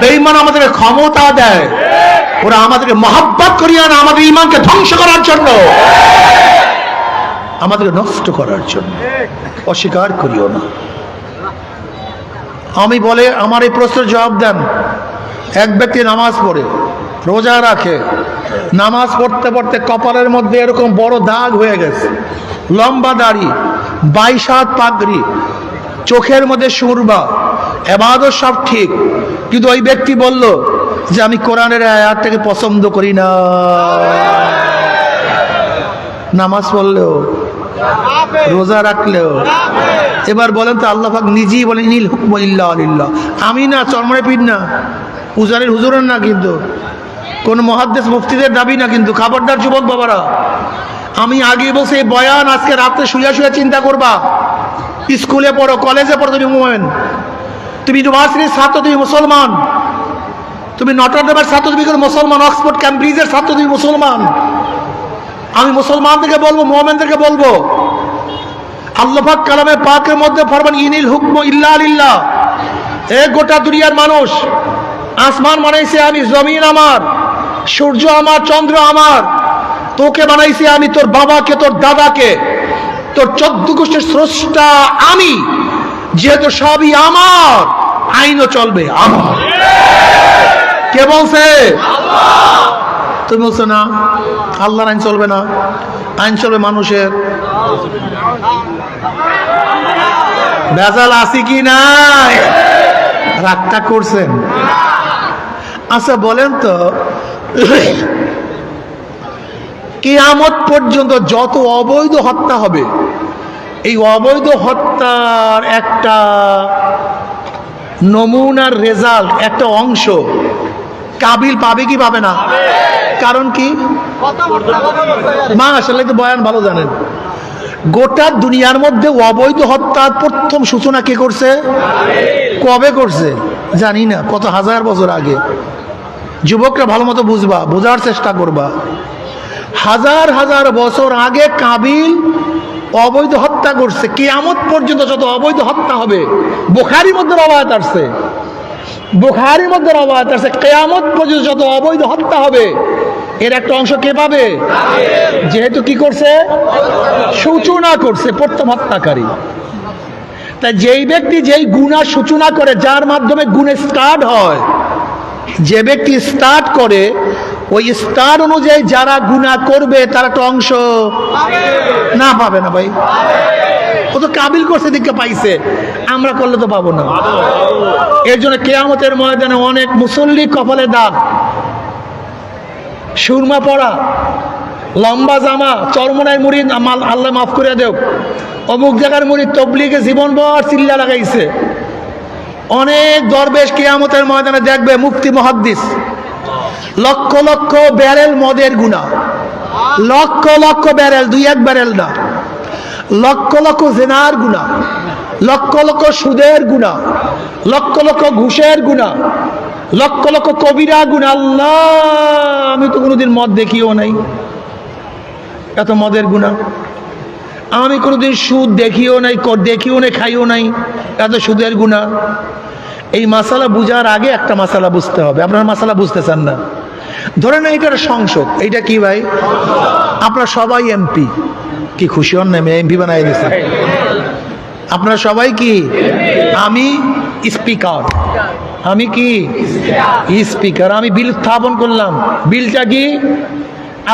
বেঈমান আমাদেরকে ক্ষমতা দেয়। ওরা আমাদেরকে মহব্বত করিয়া না, আমাদের ঈমানকে ধ্বংস করার জন্য, আমাদেরকে নষ্ট করার জন্য। অস্বীকার করিও না। আমি বলে, আমার এই প্রশ্নের জবাব দেন। এক ব্যক্তি নামাজ পড়ে, রোজা রাখে, নামাজ পড়তে পড়তে কপালের মধ্যে এরকম বড় দাগ হয়ে গেছে, লম্বা দাড়ি, 22 হাত পাগড়ি, চোখের মধ্যে সুরবা, ইবাদত সব ঠিক, কিন্তু ওই ব্যক্তি বলল যে আমি কোরআনের আয়াতটাকে পছন্দ করি না। নামাজ পড়লেও, রোজা রাখলেও। এবার বলেন তো, আল্লাহ পাক নিজেই বলেন ইনিল হুকমু ইল্লা লিল্লাহ। আমি না, চরমরে পীর না, পূজারীর হুজুরের না, কিন্তু কোন মুহাদ্দিস মুফতিদের দাবি না, কিন্তু খবরদার যুবক বাবারা। আমি আগে বসে বয়ান আজকে রাত্রে শুয়ে শুয়ে চিন্তা করবা। স্কুলে পড়ো, কলেজে পড়ো, তুমি মোমেন, তুমি ইউনিভার্সিটির ছাত্র, তুমি মুসলমান, তুমি নটরডেমের ছাত্র, তুমি মুসলমান, অক্সফোর্ড ক্যামব্রিজের ছাত্র, তুমি মুসলমান। আমি মুসলমানদেরকে বলবো, মুমিনদেরকে বলবো, আল্লাহ পাক কালামে পাকের মধ্যে ফরমান ইনিল হুকমু ইল্লা লিল্লাহ। এ গোটা দুনিয়ার মানুষ, আসমান বানাইছে আমি, জমিন আমার, সূর্য আমার, চন্দ্র আমার, তোকে বানাইছি আমি, তোর বাবাকে, তোর দাদাকে, তোর 14 গোষ্ঠীর স্রষ্টা আমি। যেহেতু সবই আমার, আইনও চলবে আমার। কে বলছে? তুমি বলছো না, আল্লাহর আইন চলবে না, আইন চলবে মানুষের। ভেজাল আছে কি নাই? রাগটা করছেন? আচ্ছা বলেন তো, কিয়ামত পর্যন্ত যত অবৈধ হত্যা হবে, এই অবৈধ হত্যার একটা নমুনার রেজাল্ট, একটা অংশ কাবিল পাবে কি পাবে না? কারণ কি? মা আসলে তো বয়ান ভালো জানেন। গোটা দুনিয়ার মধ্যে অবৈধ হত্যার প্রথম সূচনা কে করছে? কবে করছে জানি না, কত হাজার বছর আগে। যুবকরা ভালো মতো বুঝবা, বোঝার চেষ্টা করবা। হাজার হাজার বছর আগে কাবিল অবৈধ হত্যা করছে। কিয়ামত পর্যন্ত যত অবৈধ হত্যা হবে, বুখারীর মধ্যে রওয়ায়াত আসছে, বুখারীর মধ্যে রওয়ায়াত আছে কিয়ামত পর্যন্ত যত অবৈধ হত্যা হবে এর একটা অংশ কে পাবে? যেহেতু কি করছে? সূচনা করছে প্রথম হত্যাকারী। তাই যেই ব্যক্তি যেই গুনাহ সূচনা করে, যার মাধ্যমে গুনাহ স্টার্ট হয়, যে ব্যক্তি স্টার্ট করে ওই স্টার্ট অনুযায়ী যারা গুনাহ করবে তার একটা অংশ না পাবে না ভাই। ও তো কাবিল করছে দিকে পাইছে, আমরা করলে তো পাবো না। এর জন্য কিয়ামতের ময়দানে অনেক মুসল্লি কপালে দাগ, সুরমা পড়া, লম্বা জামা, চরমনায় মুড়িদ আল্লাহ মাফ করে দেও, অমুক জায়গার মুড়িদ তবলিগে জীবনভর চিল্লা লাগাইছে। অনেক দরবেশ কিয়ামতের ময়দানে দেখবে মুফতি মুহাদ্দিস লক্ষ লক্ষ ব্যারেল মদের গুনাহ, লক্ষ লক্ষ ব্যারেল, দুই এক ব্যারেল না, লক্ষ লক্ষ জেনার গুনাহ, লক্ষ লক্ষ সুদের গুনাহ, লক্ষ লক্ষ ঘুষের গুনাহ, লক্ষ লক্ষ কবিরা গুনাহ। আল্লাহ, আমি তো কোনোদিন মদ দেখিও নাই, এত মদের গুনাহ। আমি কোনোদিন সুদ দেখিও নাই, খাইও নাই, এত সুদের গুনাহ। এই মাসালা বুঝার আগে একটা মাসালা বুঝতে হবে। আপনারা মাসালা বুঝতে চান না। ধরে না এটা সংসদ, এইটা কি ভাই? আপনারা সবাই এমপি, কি খুশি হন না? এমপি বানাই দিয়েছে। আপনারা সবাই কি? আমি স্পিকার, আমি কি স্পিকার। আমি বিল স্থাপন করলাম। বিলটা কি?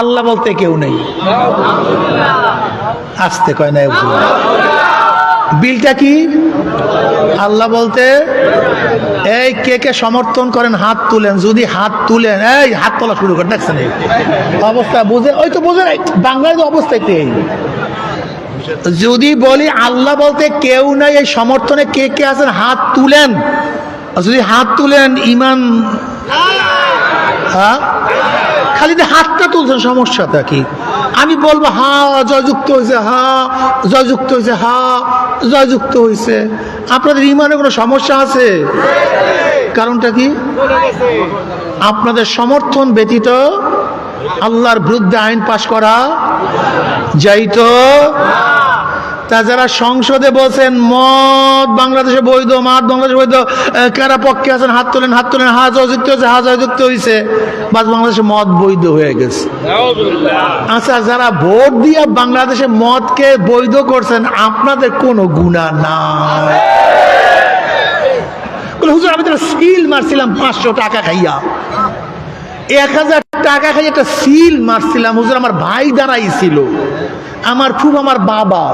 আল্লাহ বলতে কেউ নেই। আসতে কয় না, বিলটা কি? আল্লাহ বলতে। এই কে কে সমর্থন করেন হাত তুলেন। যদি হাত তুলেন, এই হাত তোলা শুরু করেন, দেখছেন এই অবস্থা বুঝে? ওই তো বোঝেন বাংলাদেশ অবস্থাতে। যদি বলি আল্লাহ বলতে কেউ নাই, এই সমর্থনে কে কে আছেন হাত তুলেন। যদি হাত তুলেন ইমান, হ্যাঁ, খালি হাতটা তুলছেন, সমস্যাটা কি? আমি বলবো হা জয়যুক্ত হয়েছে, হা জয়যুক্ত হয়েছে, হা জয়যুক্ত হয়েছে। আপনাদের ইমানে কোনো সমস্যা আছে? কারণটা কি? আপনাদের সমর্থন ব্যতীত আল্লাহর বিরুদ্ধে আইন পাশ করা যাইতো। তা যারা সংসদে বলছেন মদ বাংলাদেশে বৈধ, মদ বাংলাদেশে বৈধ, কারা পক্ষে আছেন হাত তোলেন, হাত তোলেন। হা জয়যুক্ত হয়েছে, হা জয়যুক্ত হয়েছে, বাস বাংলাদেশে মদ বৈধ হয়ে গেছে। আচ্ছা, যারা ভোট দিয়ে বাংলাদেশে মদকে বৈধ করছেন, আপনাদের কোনো গুনাহ নাই। হুজুর, আমি তো সিল মারছিলাম 500 টাকা খাইয়া, 1000 টাকা খাইয়া একটা সিল মারছিলাম। হুজুর, আমার ভাই দাঁড়াইছিল, আমার খুব আমার বাবা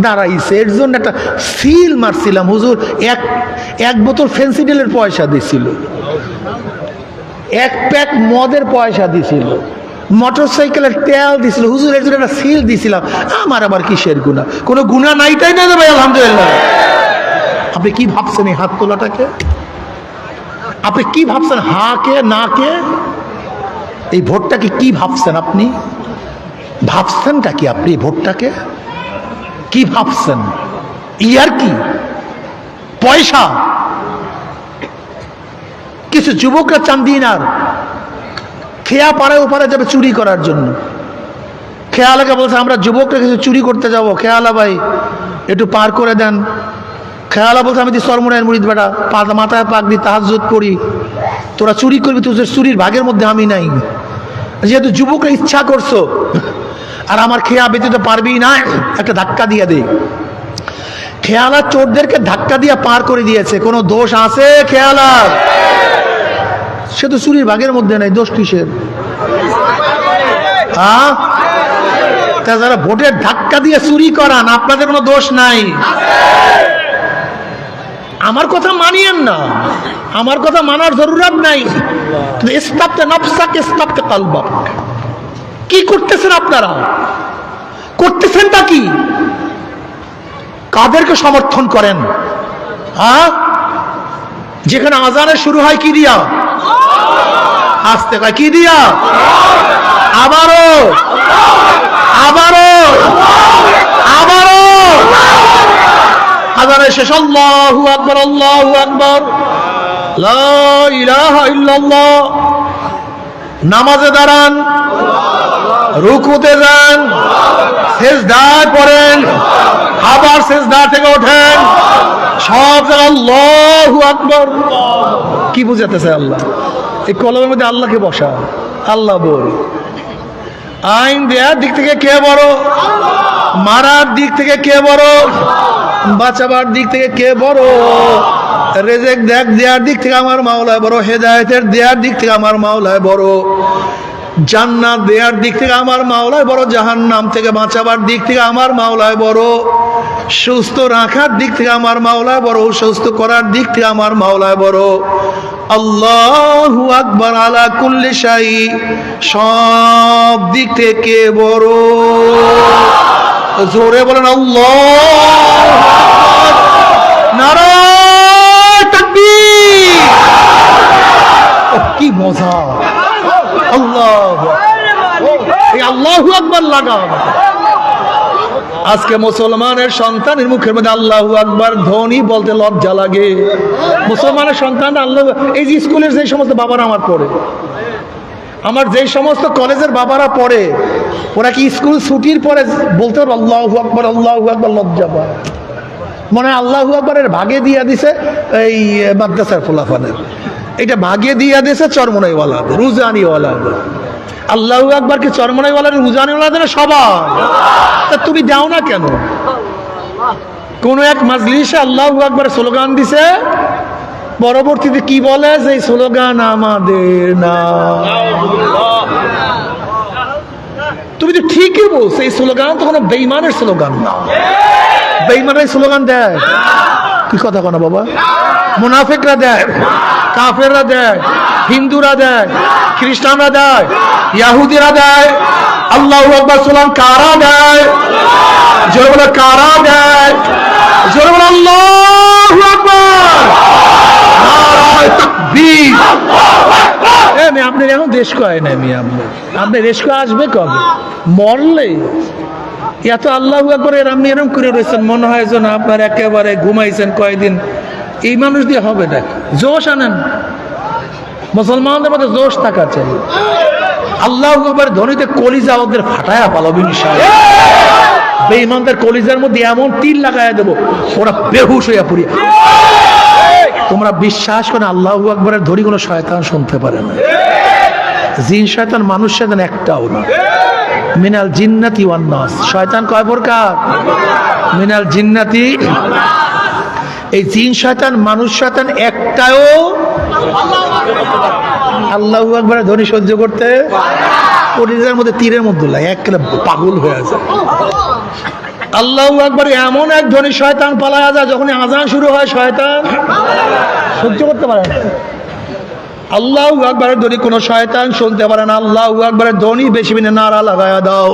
দাঁড়াইছে, এর জন্য একটা সিল মারছিলাম। হুজুর, এক বোতল ফেন্সিডিলের পয়সা দিছিল, 1 প্যাক মদের পয়সা দিছিল, মোটর সাইকেলের তেল দিছিল। হুজুর, এর জন্য একটা সিল দিছিলাম। আমার আবার কিসের গুনাহ? কোনো গুনাহ নাই, তাই না ভাই? আলহামদুলিল্লাহ। আপনি কি ভাবছেন এই হাত তোলাটাকে? আপনি কি ভাবছেন হা কে না কে? এই ভোটটাকে কি ভাবছেন আপনি? ভাবছেনটা কি আপনি? ভোটটাকে কি ভাবছেন? ইয়ার কি পয়সা? কিছু যুবকরা চান্দিনার খেয়া পাড়ায় ওপারে যাবে চুরি করার জন্য। খেয়ালাকে বলছে আমরা যুবকরা কিছু চুরি করতে যাবো, খেয়ালা ভাই একটু পার করে দেন। খেয়ালা বলছে আমি সরমুনায়ের মুরিদ বেটা, মাথায় পাক দি, তাহাজ্জুদ করি, তোরা চুরি করবি, তোদের চুরির ভাগের মধ্যে আমি নাই। যেহেতু যুবকরা ইচ্ছা করছো আর আমার খেয়া বেঁচে পারবি না, একটা ধাক্কা দিয়ে দে। খেয়ালা চোরদেরকে ধাক্কা দিয়ে পার করে দিয়েছে। কোনো দোষ আছে খেয়ালার? সে তো চুরির ভাগের মধ্যে নাই, দোষ কিসের? হ্যাঁ, তা যারা ভোটের ধাক্কা দিয়ে চুরি করান, আপনাদের কোনো দোষ নাই। আমার কথা মানিয়েন না, আমার কথা মানার জরুরত নাই। ইসলামতে নফসাক, ইসলামতে কলবাক। কি করতেছেন আপনারা? করতেছেনটা কি? কাদেরকে সমর্থন করেন? হ্যাঁ, যেখানে আজানে শুরু হয় কি দিয়া? আসতে কয় কি দিয়া? আবারও আবারও আবারও আজানে শেষ আল্লাহু আকবার, আল্লাহু আকবার, লা ইলাহা ইল্লাল্লাহ। নামাজে দাঁড়ান, রুকুতে যান, সিজদায় পড়েন, আবার সিজদা থেকে ওঠেন, সব জায়গায় আল্লাহু আকবার। কি বুঝাতেছে আল্লাহ? এই কলমের মধ্যে আল্লাহকে বসা, আল্লাহ বল। আইন দেওয়ার দিক থেকে কে বড়? মারার দিক থেকে কে বড়? বাঁচাবার দিক থেকে কে বড়? রেজেক দেওয়ার দিক থেকে আমার মাওলায় বড়, হেদায়েতের দেওয়ার দিক থেকে আমার মাওলায় বড়, জান্নাত দেওয়ার দিক থেকে আমার মাওলায় বড়, জাহান্নাম থেকে বাঁচাবার দিক থেকে আমার মাওলায় বড়, সুস্থ রাখার দিক থেকে আমার মাওলায় বড়, সুস্থ করার দিক থেকে আমার মাওলায় বড়। আল্লাহু আকবার আলা কুল্লি শাই, সব দিক থেকে বড়। জোরে বলেন আল্লাহু আকবার, নারায়ে তাকবীর। কি মজা! আল্লাহু এই আল্লাহু আকবার লাগা। আজকে মুসলমানের সন্তানের মুখের মধ্যে আল্লাহু আকবার ধ্বনি বলতে লজ্জা লাগে। মুসলমানের সন্তান আল্লাহ, এই যে স্কুলের যে সমস্ত বাবারা আমার পড়ে, আমার যে সমস্ত কলেজের বাবারা পড়ে, ওরা কি স্কুল ছুটির পরে বলতে পারবে আল্লাহু আকবার, আল্লাহু আকবার? লজ্জা পায়। মনে হয় আল্লাহু আকবারের ভাগে দিয়া দিছে এই মাদ্রাসার ফুলাফানের, এটা ভাগে দিয়া দিয়েছে চরমনাইওয়ালাদের, রুজানিওয়ালাদের। আল্লাহু আকবারকে চরমনাইওয়ালাদের, রুজানিওয়ালাদের সবার। তা তুমি দাও না কেন? কোন এক মাজলিসে আল্লাহু আকবার স্লোগান দিছে, পরবর্তীতে কি বলে যে এই স্লোগান আমাদের না। তুমি তো ঠিকই বলছো, এই স্লোগান তো কোনো বেঈমানের স্লোগান না। বেঈমানের স্লোগান দেয় কি কথা কনা বাবা? মুনাফিকরা দেয়, কাফেররা দেয়, হিন্দুরা দেয়, খ্রিস্টানরা দেয়, ইহুদিরা দেয়। আল্লাহু আকবার স্লোগান কারা দেয়? জোরে বলে কারা দেয়? জোরে বলে আল্লাহু আকবার, নারায়ে তাকবীর। আপনি এখন দেশ কয় নাই মিয়া, আপনি দেশ কয় আসবে কবে? মরলে। এত আল্লাহু আকবার আপনি এরকম করে রয়েছেন, মনে হয় যেন আপনার একেবারে ঘুমাইছেন কয়েকদিন। এই মানুষ দিয়ে হবে না। জোশ আনেন, মুসলমানদের মধ্যে জোশ থাকা চাই। আল্লাহু আকবার ধ্বনিতে কলিজা ওদের ফাটায়া পালাবো ইনশাআল্লাহ। বেঈমানদের কলিজার মধ্যে এমন তীর লাগায়া দেবো, ওরা বেহুশ হইয়া পড়িয়া। তোমরা বিশ্বাস করে আল্লাহু আকবারের ধ্বনি কোনো শয়তান শুনতে পারে না। জিন শয়তান মানুষ শয়তান একটাও না। মিনাল জিন্নাতি ওয়ান নাস, শয়তান কয় প্রকার? মিনাল জিন্নাতি। এই জিন শয়তান মানুষ শয়তান একটাও আল্লাহু আকবারের ধ্বনি সহ্য করতে কলিজার মধ্যে তীরের মধ্যে লাগে, একেবারে পাগল হয়ে যায়। আল্লাহু আকবার এমন এক ধ্বনি শয়তান পালায়া যায়, যখন আজান শুরু হয় শয়তান সহ্য করতে পারে না। আল্লাহু আকবারের ধ্বনি কোনো শয়তান শুনতে পারে না। আল্লাহু আকবারের ধ্বনি বেশি বেশি নারা লাগায়া দাও,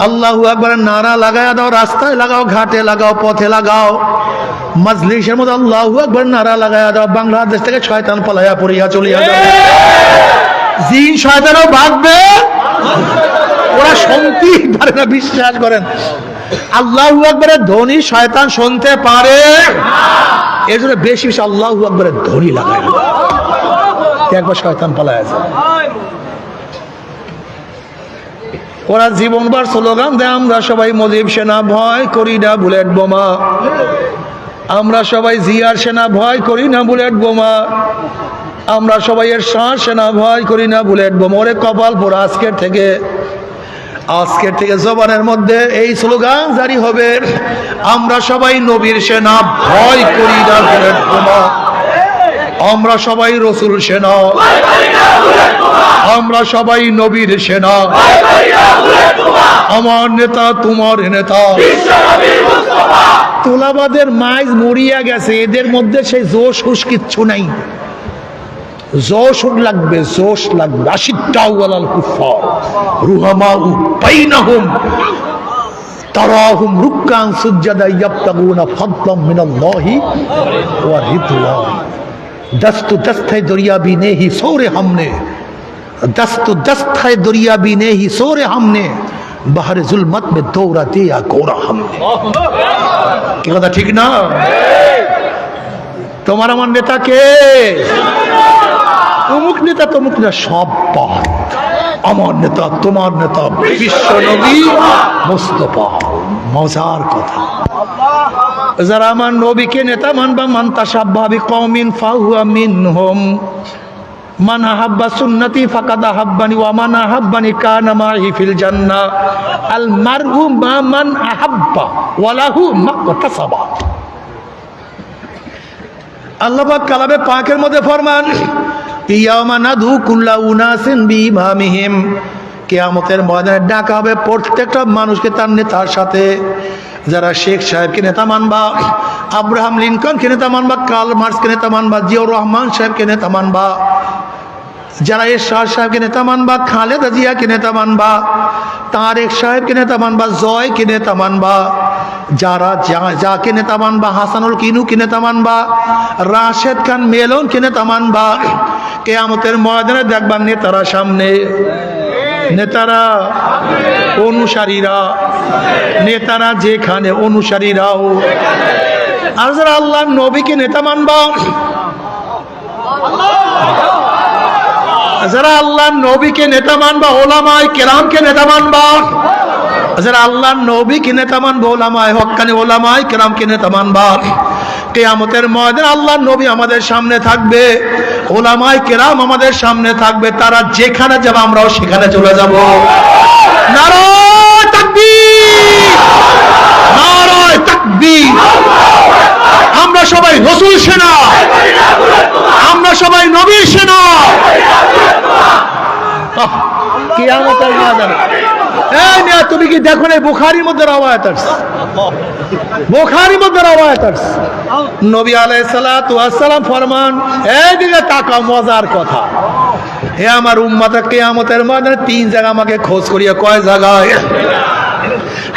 আল্লাহু আকবারের নারা লাগায়া দাও, রাস্তায় লাগাও, ঘাটে লাগাও, পথে লাগাও, মাজলিসের মধ্যে আল্লাহু আকবার নারা লাগায়া দাও। বাংলাদেশ থেকে শয়তান পালায়া পড়িয়া চলিয়া যাবে। জিন শয়তানও ভাগবে, ওরা শুনতেই পারে না। বিশ্বাস করেন আল্লাহু আকবারের ধ্বনি শয়তান শুনতে পারে, এর জন্য বেশি বেশি আল্লাহু আকবারের ধ্বনি লাগায়, একবার শয়তান পালায়া যায়। ওরা জীবনবার স্লোগান দেয়, আমরা সবাই মুজিব সেনা, ভয় করি না বুলেট বোমা। আমরা সবাই জিয়ার সেনা, ভয় করি না বুলেট বোমা। আমরা সবাই এর শাহ সেনা, ভয় করি না বুলেট বোমা। ওরে কপাল পোড়া, আজকের থেকে জবানের মধ্যে এই স্লোগান জারি হবে, আমরা সবাই নবীর সেনা, ভয় করি না বুলেট বোমা। আমরা সবাই রসুল সেনা, আমরা সবাই নবীর সেনা। আমার নেতা তোমার নেতা। তোলাবাদের মাইজ মরিয়া গেছে, এদের মধ্যে সেই জোশ হুশ কিচ্ছু নাই। জোশ লাগবে, জোশ লাগবে। আশিদ্দাউ আলাল কুফার রুহামাউ বাইনাহুম তারাহুম রুকআন সুজদা ইয়াবতাগুনা ফাদলাম মিনাল্লাহি ওয়া রিদওয়ান। दस्त दस्त है दरिया भी ने ही सोरे हमने, दस्त दस्त है दरिया भी ने ही सोरे हमने, बाहर जुल्मत में दौरा दिया गोरा हमने। কি কথা ঠিক না? তোমার আমার নেতা কে? অমুক নেতা তমুক নেতা, সব বাদ। আমার নেতা তোমার নেতা বিশ্ব নবী মুস্তাফা। মজার কথা। যারা আমার নবীকে নেতা মানবা, মান তাশাব্বাহা বিকওমিন ফাহুয়া মিনহুম, মান আহাব্বা সুন্নতি ফাকাদ আহাব্বানি ওয়া মান আহাব্বানি কানা মাই ফিল জান্নাহ, আল মারহু মা মান আহাব্বা ওয়া লাহু মা কাসাবা। আল্লাহ পাক কালামে পাকের মধ্যে ফরমান, ইয়াওমা নাদু কুল্লা উনাসিন বিইমামিহিম, কিয়ামতের ময়দানে ডাকা হবে প্রত্যেকটা মানুষকে তার নেতার সাথে। যারা শেখ সাহেবকে নেতা মানবা, আব্রাহাম লিঙ্কনকে নেতা মানবা, কার্ল মার্কসকে নেতা মানবা, জিয়াউর রহমান সাহেবকে নেতা মানবা, যারা এরশাদ সাহেবকে নেতা মানবা, খালেদা জিয়াকে নেতা মানবা, তারেক সাহেবকে নেতা মানবা, জয়কে নেতা মানবা, যারা যাকে নেতা মানবা, হাসানুল কিনুকে নেতা মানবা, রাশেদ খান মেলনকে নেতা মানবা, কিয়ামতের ময়দানে দেখবা নেতারা সামনে, নেতারা অনুসারীরা, নেতারা যেখানে অনুসারীরাও। আর যারা আল্লাহ নবীকে নেতা মানবা, যারা আল্লাহ নবীকে নেতা মানবা, ওলামায়ে কেরামকে নেতা মানবা, যারা আল্লাহ নবীকে নেতা মানবা, ওলামায়ে হক্কানি ওলামায়ে কেরামকে নেতা মানবা, কিয়ামতের ময়দানে আল্লাহ নবী আমাদের সামনে থাকবে, ওলামায়ে কেরাম আমাদের সামনে থাকবে। তারা যেখানে যাবে আমরাও সেখানে চলে যাব। নারায়ে তাকবীর, নারায়ে তাকবীর। আমরা সবাই রাসূল সেনা, আমরা সবাই নবীর সেনা। কিয়ামতের ময়দানে এই না, তুমি কি দেখো না বুখারীর মধ্যে রওয়ায়াত আছে, বুখারীর মধ্যে রওয়ায়াত আছে, নবী আলাইহিস সালাতু ওয়াস সালাম ফরমান, এই দিকে তাকাও, মজার কথা। হে আমার উম্মত, কিয়ামতের ময়দানে তিন জায়গা আমাকে খোঁজ করিও। কয় জায়গায়?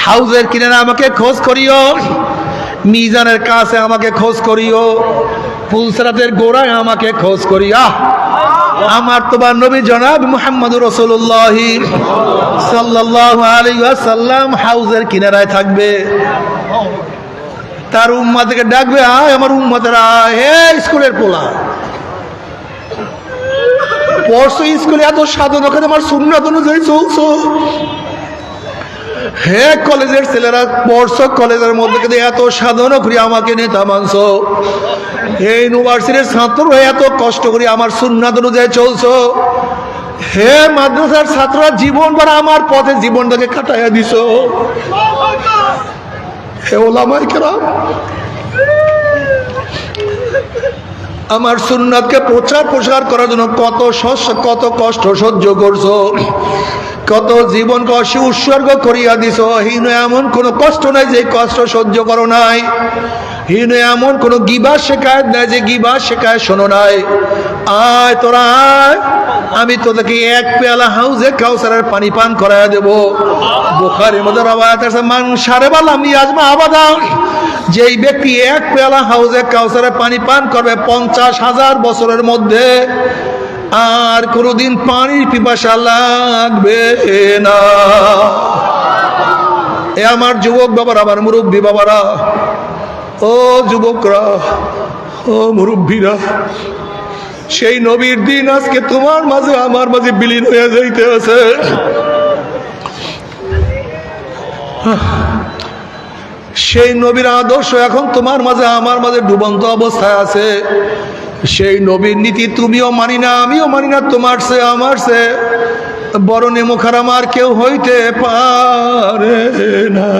হাউজের কিনারে আমাকে খোঁজ করিও, মিজানের কাছে আমাকে খোঁজ করিও, পুলসরাতের গোড়ায় আমাকে খোঁজ করিয়া। আমার তোমার নবী জনাব মুহাম্মদুর রাসূলুল্লাহ সাল্লাল্লাহু আলাইহি ওয়াসাল্লাম হাউজের কিনারায় থাকবে। তার উম্মতকে ডাকবে, আয় আমার উম্মতেরা, হে স্কুলের পোলা, পড়ছো স্কুলে, এত সাধনা করে আমার সুন্নাত অনুযায়ী চলছো। হে কলেজের ছেলেরা, পড়ছো কলেজের মধ্যে কিন্তু এত সাধনা করি আমাকে নেতা মানছো। হে ইউনিভার্সিটির ছাত্র, এত কষ্ট করি আমার সুন্নাত অনুযায়ী চলছো। হে মাদ্রাসার ছাত্ররা, জীবন ভর আমার পথে জীবনটাকে কাটাইয়া দিছো। হে ওলামায়ে কেরাম, আমার সুন্নাতকে প্রচার প্রসার করার জন্য কত কষ্ট সহ্য করছো, কত জীবনকে উৎসর্গ করিয়া দিছো। হীন এমন কোনো কষ্ট নাই যে কষ্ট সহ্য করো নাই, হীন এমন কোনো গিবা শেখায়ত নাই যে গিবা শেখায় শোনো নাই। আয় তোরা আয়, আমি তোদেরকে এক পেয়ালা হাউজে কাউসারের পানি পান করাইয়া দেবো। বুখারীর মধ্যে রওয়ায়াত আছে, মান শারিবা লাম ইয়াজমা আবাদা, যেই ব্যক্তি এক পেয়ালা হাউজে কাউসারের পানি পান করবে 50,000 বছরের মধ্যে আর কোনোদিন পানির পিপাসা লাগবে না। এ আমার যুবক বাবারা, আমার মুরব্বী বাবারা, ও যুবকরা, ও মুরব্বীরা, সেই নবীর দিন আজকে তোমার মাঝে আমার মাঝে বিলীন হয়ে যাইতে আছে। সেই নবীর আদর্শ এখন তোমার মাঝে আমার মাঝে ডুবন্ত অবস্থায় আছে। সেই নবীর নীতি তুমিও মানি না, আমিও মানি না, তোমার সে আমার সে বড় নেমুখার আমার কেউ হইতে পারে না।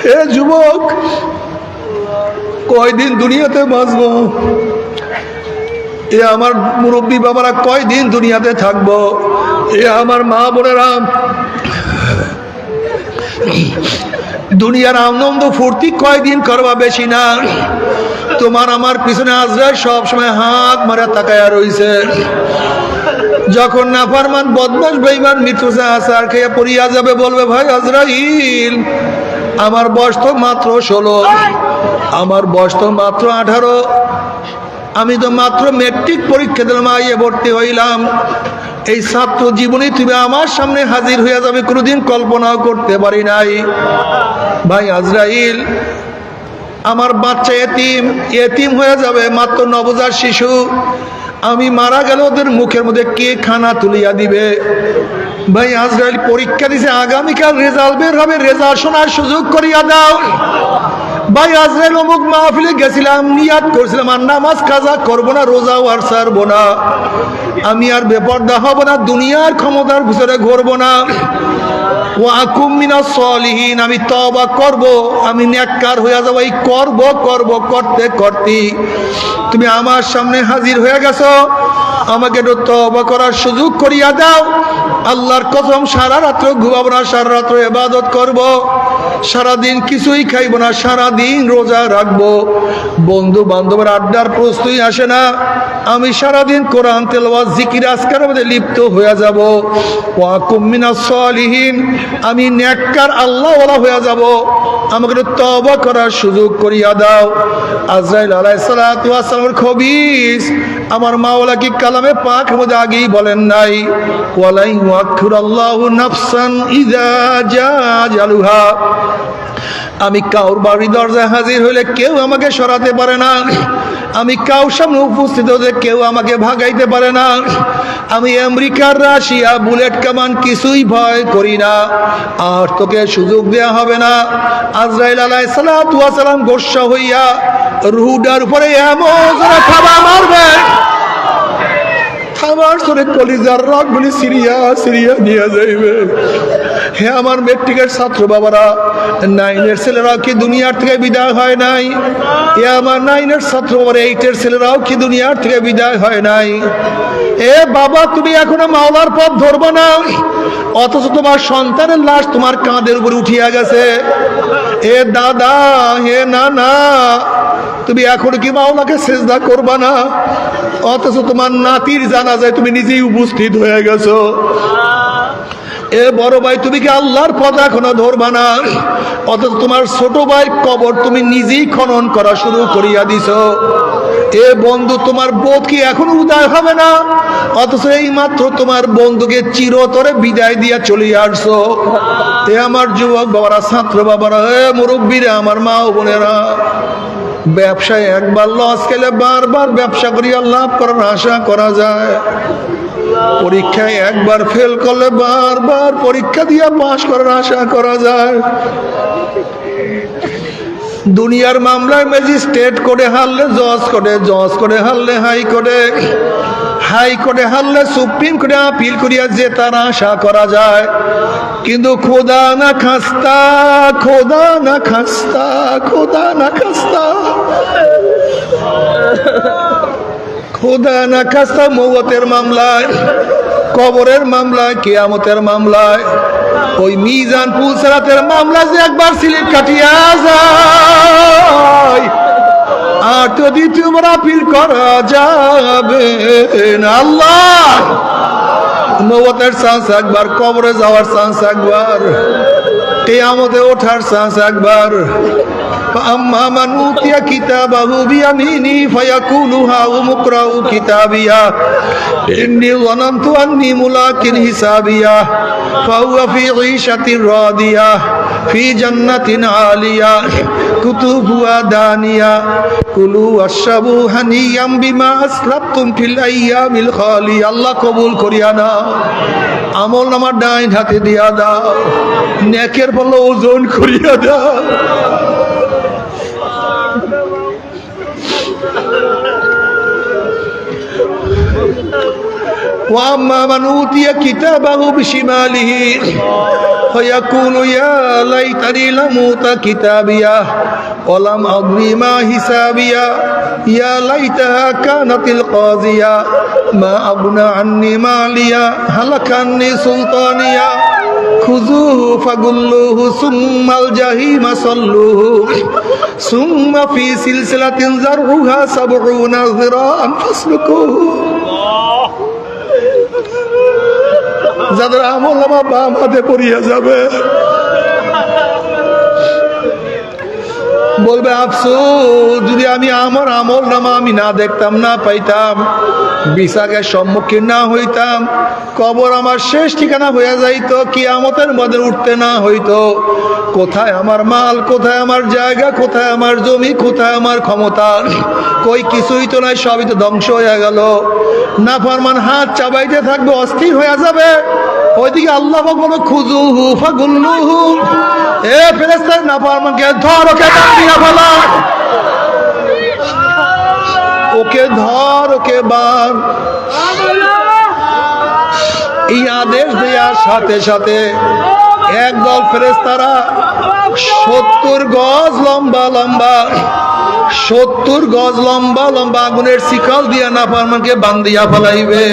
হে যুবক, কয়দিন দুনিয়াতে বাঁচবো? এ আমার মুরব্বী বাবারা, কয়দিন দুনিয়াতে থাকবো? এ আমার মা বোনেরা, দুনিয়ার আনন্দ ফুর্তি কয়দিন করবা? বেশি না। তোমার আমার পিছনে আজরাইল সব সময় হাত মারা তাকায়া রইছে। যখন নাফরমান বদমাশ বেঈমান মৃত্যু আসার খেয়ে পড়িয়া যাবে, বলবে, ভাই আজরাইল, আমার বয়স তো মাত্র 16, আমার বয়স তো মাত্র 18, আমি তো মাত্র মেট্রিক পরীক্ষা দিলাম, আইয়ে ভর্তি হইলাম। এই ছাত্র জীবনে তুমি আমার সামনে হাজির হইয়া যাবে, কোনোদিন কল্পনাও করতে পারি নাই। ভাই আজরাইল, আমার বাচ্চা এতিম হয়ে যাবে, মাত্র নবজাত শিশু। আমি মারা গেলে ওদের মুখের মধ্যে কে খানা তুলিয়া দিবে? ভাই আজরাইল পরীক্ষা দিছে, আগামীকাল রেজাল্ট বের হবে, রেজাল্ট শোনার সুযোগ করিয়া দাও। ভাই আজরাইল অমুক মাহফিলে গেছিলাম, নিয়াত করছিলাম আর নামাজ কাজা করবো না, রোজাও আর ছাড়বো না, আমি আর বেপরদা হব না, দুনিয়ার ক্ষমতার ভিতরে ঘুরবো না, ওয়াকুম মিনাস সলিহিন, আমি তওবা করব, আমি নেককার হয়ে যাব। এই করব করব করতে করতে তুমি আমার সামনে হাজির হয়ে গেছো, আমাকে একটু তওবা করার সুযোগ করিয়া দাও। আল্লাহর কসম, সারা রাত্র ঘুমাবো না, সারা রাত্র ইবাদত করব, সারাদিন কিছুই খাইব না, সারাদিন রোজা রাখবো। বন্ধু বান্ধবের আড্ডার প্রশ্নই আসে না, আমি সারাদিন কোরআন তেলাওয়াত জিকির আজকারের মধ্যে লিপ্ত হয়ে যাব। ওয়াকুম মিনাস সলিহিন, আমি নেককার আল্লাহওয়ালা হয়ে যাব, আমাকে একটু তওবা করার সুযোগ করিয়া দাও। আজরাইল আলাইহিস সালাতু ওয়াস সালামের খবিস আমার মাওলা কি কালামে পাক মধ্যে আগেই বলেন নাই, ওয়ালাই ওয়াক্কুরাল্লাহু নাফসান ইযা জাআ আজালুহা, আমি কাউর বাড়ি দরজায় হাজির হইলে কেউ আমাকে সরাতে পারে না, আমি কাউর সামনে উপস্থিত হতে কেউ আমাকে ভাগাইতে পারে না, আমি আমেরিকার রাশিয়া বুলেট কামান কিছুই ভয় করি না, আর তোকে সুযোগ দেয়া হবে না। আজরাইল আলাইহিস সালাতু ওয়াস সালাম গোসা হইয়া রুহুটার উপরে এমন জোরে থাবা মারবে, থাবার সরে কলিজার রগগুলি সিরিয়া সিরিয়া নিয়ে যাইবে। হে আমার মেট্রিকের ছাত্র বাবারা, 9-এর ছেলেরাও কি দুনিয়ার থেকে বিদায় হয় নাই? এ আমার 9-এর ছাত্র বাবারা, 8-এর ছেলেরাও কি দুনিয়ার থেকে বিদায় হয় নাই? এ বাবা, তুমি এখনো মাওলার পথ ধরবো না, অথচ তোমার সন্তানের লাশ তোমার কাঁধের উপর উঠিয়া গেছে। এ দাদা, হে নানা, তুমি এখন কি মাওলাকে সেজদা করবা না, অথচ তোমার নাতির জানাজায় তুমি নিজেই উপস্থিত হয়ে গেছো। এ বড় ভাই, তুমি কি আল্লাহর পথ এখনো ধরবা না, অথচ তোমার ছোট ভাইয়ের কবর তুমি নিজেই খনন করা শুরু করিয়া দিছো। এ বন্ধু, তোমার বোধ কি এখনো উদয় হবে না, অথচ এই মাত্র তোমার বন্ধুকে চিরতরে বিদায় দিয়া চলে আসছো। এ আমার যুবক বাবারা, ছাত্র বাবারা, এ মুরব্বীরা, আমার মা ও বোনেরা, ব্যবসায় একবার লস খেলে বারবার ব্যবসা করিয়া লাভ করার আশা করা যায়, পরীক্ষায় একবার ফেল করলে বারবার পরীক্ষা দিয়ে পাস করার আশা করা যায়। দুনিয়ার মামলায় ম্যাজিস্ট্রেট কোর্টে হারলে জজ কোর্টে, জজ কোর্টে হারলে হাইকোর্টে, হাইকোর্টে হারলে সুপ্রিম কোর্টে আপিল করিয়া জেতার আশা করা যায়। কিন্তু খোদা না খাস্তা, খোদা না খাস্তা, খোদা না খাস্তা, খোদা না খাস্তা, মৌতের মামলায়, কবরের মামলায়, কিয়ামতের মামলায়, ওই মিজান পুলসরাতের মামলা যে একবার সিলিপ কাটিয়া যায়, আর তো দ্বিতীয়বার আপিল করা যাবে না। আল্লাহ, মৌতের চান্স একবার, কবরে যাওয়ার চান্স একবার, কিয়ামতে ওঠার চান্স একবার। আম্মা মান উতিয়া কিতাবাহু বিয়ামিনি ফায়াকুলু হাউম ইকরাউ কিতাবিয়া ইন্নী যানানতু আন্নী মুলাকিন হিসাবিয়া ফাহুয়া ফি ঈশাতির রাদিয়া ফি জান্নাতিন আলিয়া কুতুবুহা দানিয়া কুলু ওয়াশরাবু হানিয়াম বিমা আসলাফতুম ফিল আইয়ামিল খালিয়া। আল্লাহ কবুল করিয়া নাও, আমল নামার ডাইন হাতে দিয়া দাও, নেকের পাল্লা ওজন করিয়া দাও। وأما من أوتي كتابه بشماله فيقول يا ليتني لم أوت كتابيه ولم أدر ما حسابيه يا ليتها كانت القاضية ما أغنى عني ماليه هلك عني سلطانيه خذوه فغلوه ثم الجحيم صلوه ثم في سلسلة ذرعها 70 ذراعا فاسلكوه। যাদের আমল নামা বাম হাতে পড়িয়া যাবে, বলবে আফসোস, যদি আমি আমার আমল নামা আমি না দেখতাম, না পাইতাম, বিচারের সম্মুখীন না হইতাম, কবর আমার শেষ ঠিকানা হইয়া যাইতো, কিয়ামতের মধ্যে উঠতে না হইতো। কোথায় আমার মাল, কোথায় আমার জায়গা, কোথায় আমার জমি, কোথায় আমার ক্ষমতা, কই কিছুই তো নাই, সবই তো ধ্বংস হয়ে গেল। নাফরমান হাত চাবাইতে থাকবে, অস্থির হয়ে যাবে, ওইদিকে আল্লাহ পাক বলে খুযুহু ফাগুল্লুহু, এ ফেরেশতা নাফরমানকে ধর, ওকে বাঁধিয়া ফেলা, ওকে ধর, ওকে বাঁধ। এই আদেশ দেওয়ার সাথে সাথে একদল ফেরেশতারা 70 গজ লম্বা লম্বা 70 গজ লম্বা লম্বা আগুনের শিকল দিয়া নাফরমানকে বান্ধিয়া ফেলাইবে।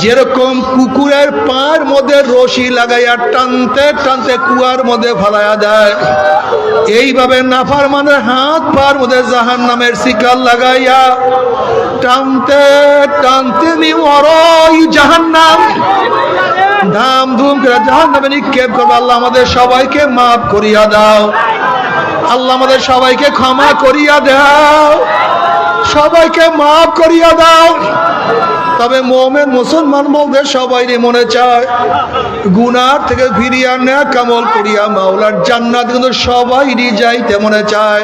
যেরকম কুকুরের পার মধ্যে রশি লাগাইয়া টানতে টানতে কুয়ার মধ্যে ফেলাইয়া দেয়, এইভাবে নাফরমানের হাত পার মধ্যে জাহান্নামের শিকল লাগাইয়া টানতে টানতে নিওয়ারই জাহান্নাম ধাম ধুম করে জাহান্নামে নিক্ষেপ করবে। আল্লাহ আমাদের সবাইকে মাফ করিয়া দাও, আল্লাহ আমাদের সবাইকে ক্ষমা করিয়া দাও, সবাইকে মাফ করিয়া দাও। তবে মুমিন মুসলমান বলতে সবাইরই মনে চায় গুনার থেকে ফিরিয়া নেক আমল করিয়া মাওলার জান্নাত কিন্তু সবাইরই যাইতে মনে চায়।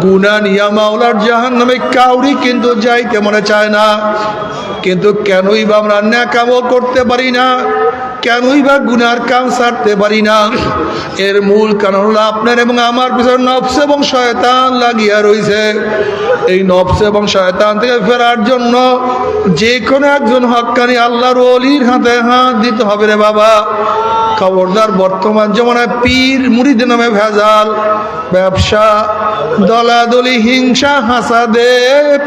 গুনাহ নিয়া মাওলার জাহান্নামে কাউরি কিন্তু যাইতে মনে চায় না। কিন্তু কেনই বা আমরা নেক আমল করতে পারি না, কেনই বা গুনার কাম ছাড়তে পারি না? এর মূল কারণ হলো আপনার এবং আমার পিছনে নফস এবং শয়তান লাগিয়া রয়েছে। এই নফস এবং শয়তান থেকে ফেরার জন্য যে কোনো একজন হক্কানি আল্লাহর ওলির হাতে হাত দিতে হবে রে বাবা। খবরদার, বর্তমান জমানায় পীর মুরিদ নামে ভেজাল, ব্যবসা, দলাদলি, হিংসা, হাসাদে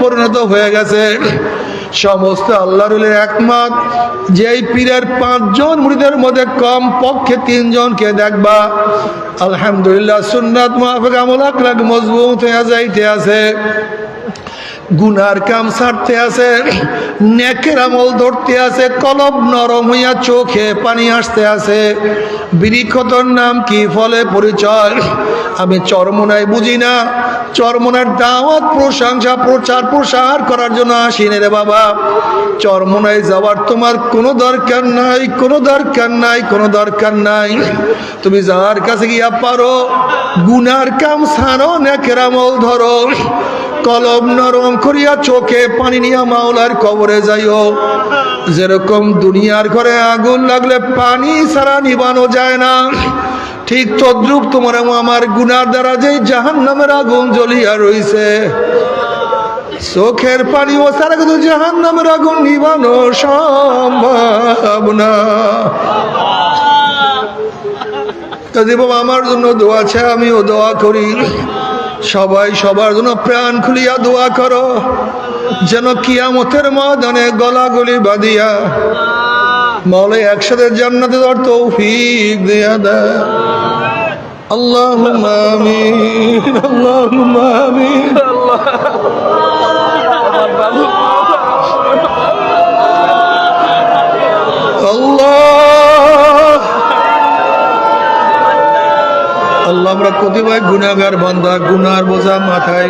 পরিণত হয়ে গেছে। সমস্ত আল্লাহর ওলির একমত যে এই পীরের 5 জন মুরিদের মধ্যে কম পক্ষে 3 জনকে দেখবা আলহামদুলিল্লাহ সুন্নাত মুআফিক আমল আকলাক মজবুত হয়ে যাইতে আছে, গুনার কাম ছাড়তে আছে, নেকের আমল ধরতে আছে, কলব নরম হইয়া চোখে পানি আসতে আছে। বিরিক্ষতর নাম কি, ফলে পরিচয়। আমি চরমোনাই বুঝি না, চরমোনার দাওয়াত প্রশংসা প্রচার প্রসার করার জন্য আসিনি রে বাবা। চরমোনাই যাওয়ার তোমার কোনো দরকার নাই, কোনো দরকার নাই, কোনো দরকার নাই। তুমি যার কাছে গিয়া পারো গুনার কাম ছাড়ো, নেকের আমল ধরো, কলব নরম করিয়া চোখে পানি নিয়া মাওলার কবরে যাইও। যেরকম দুনিয়ার ঘরে আগুন লাগলে পানি ছাড়া নিবানো যায় না, ঠিক তদ্রুপ তোমার আমার গুনার দ্বারা যে জাহান্নামের আগুন জ্বলিয়া রইছে, চোখের পানি ও ছাড়া কিন্তু জাহান্নামের আগুন নিবানো সম্ভব না। কাজী বাবা আমার জন্য দোয়া আছে, আমিও দোয়া করি। সবাই সবার জন্য প্রাণ খুলিয়া দোয়া করো, যেন কিয়ামতের ময়দানে গলাগলি বাঁধিয়া মাওলা একসাথে জান্নাতে যাওয়ার তৌফিক দিয়া দেয়। আল্লাহুম্মা আমিন, আল্লাহুম্মা আমিন। আল্লাহ আমরা কতিপয় গুনাহগার বান্দা, গুনার বোঝা মাথায়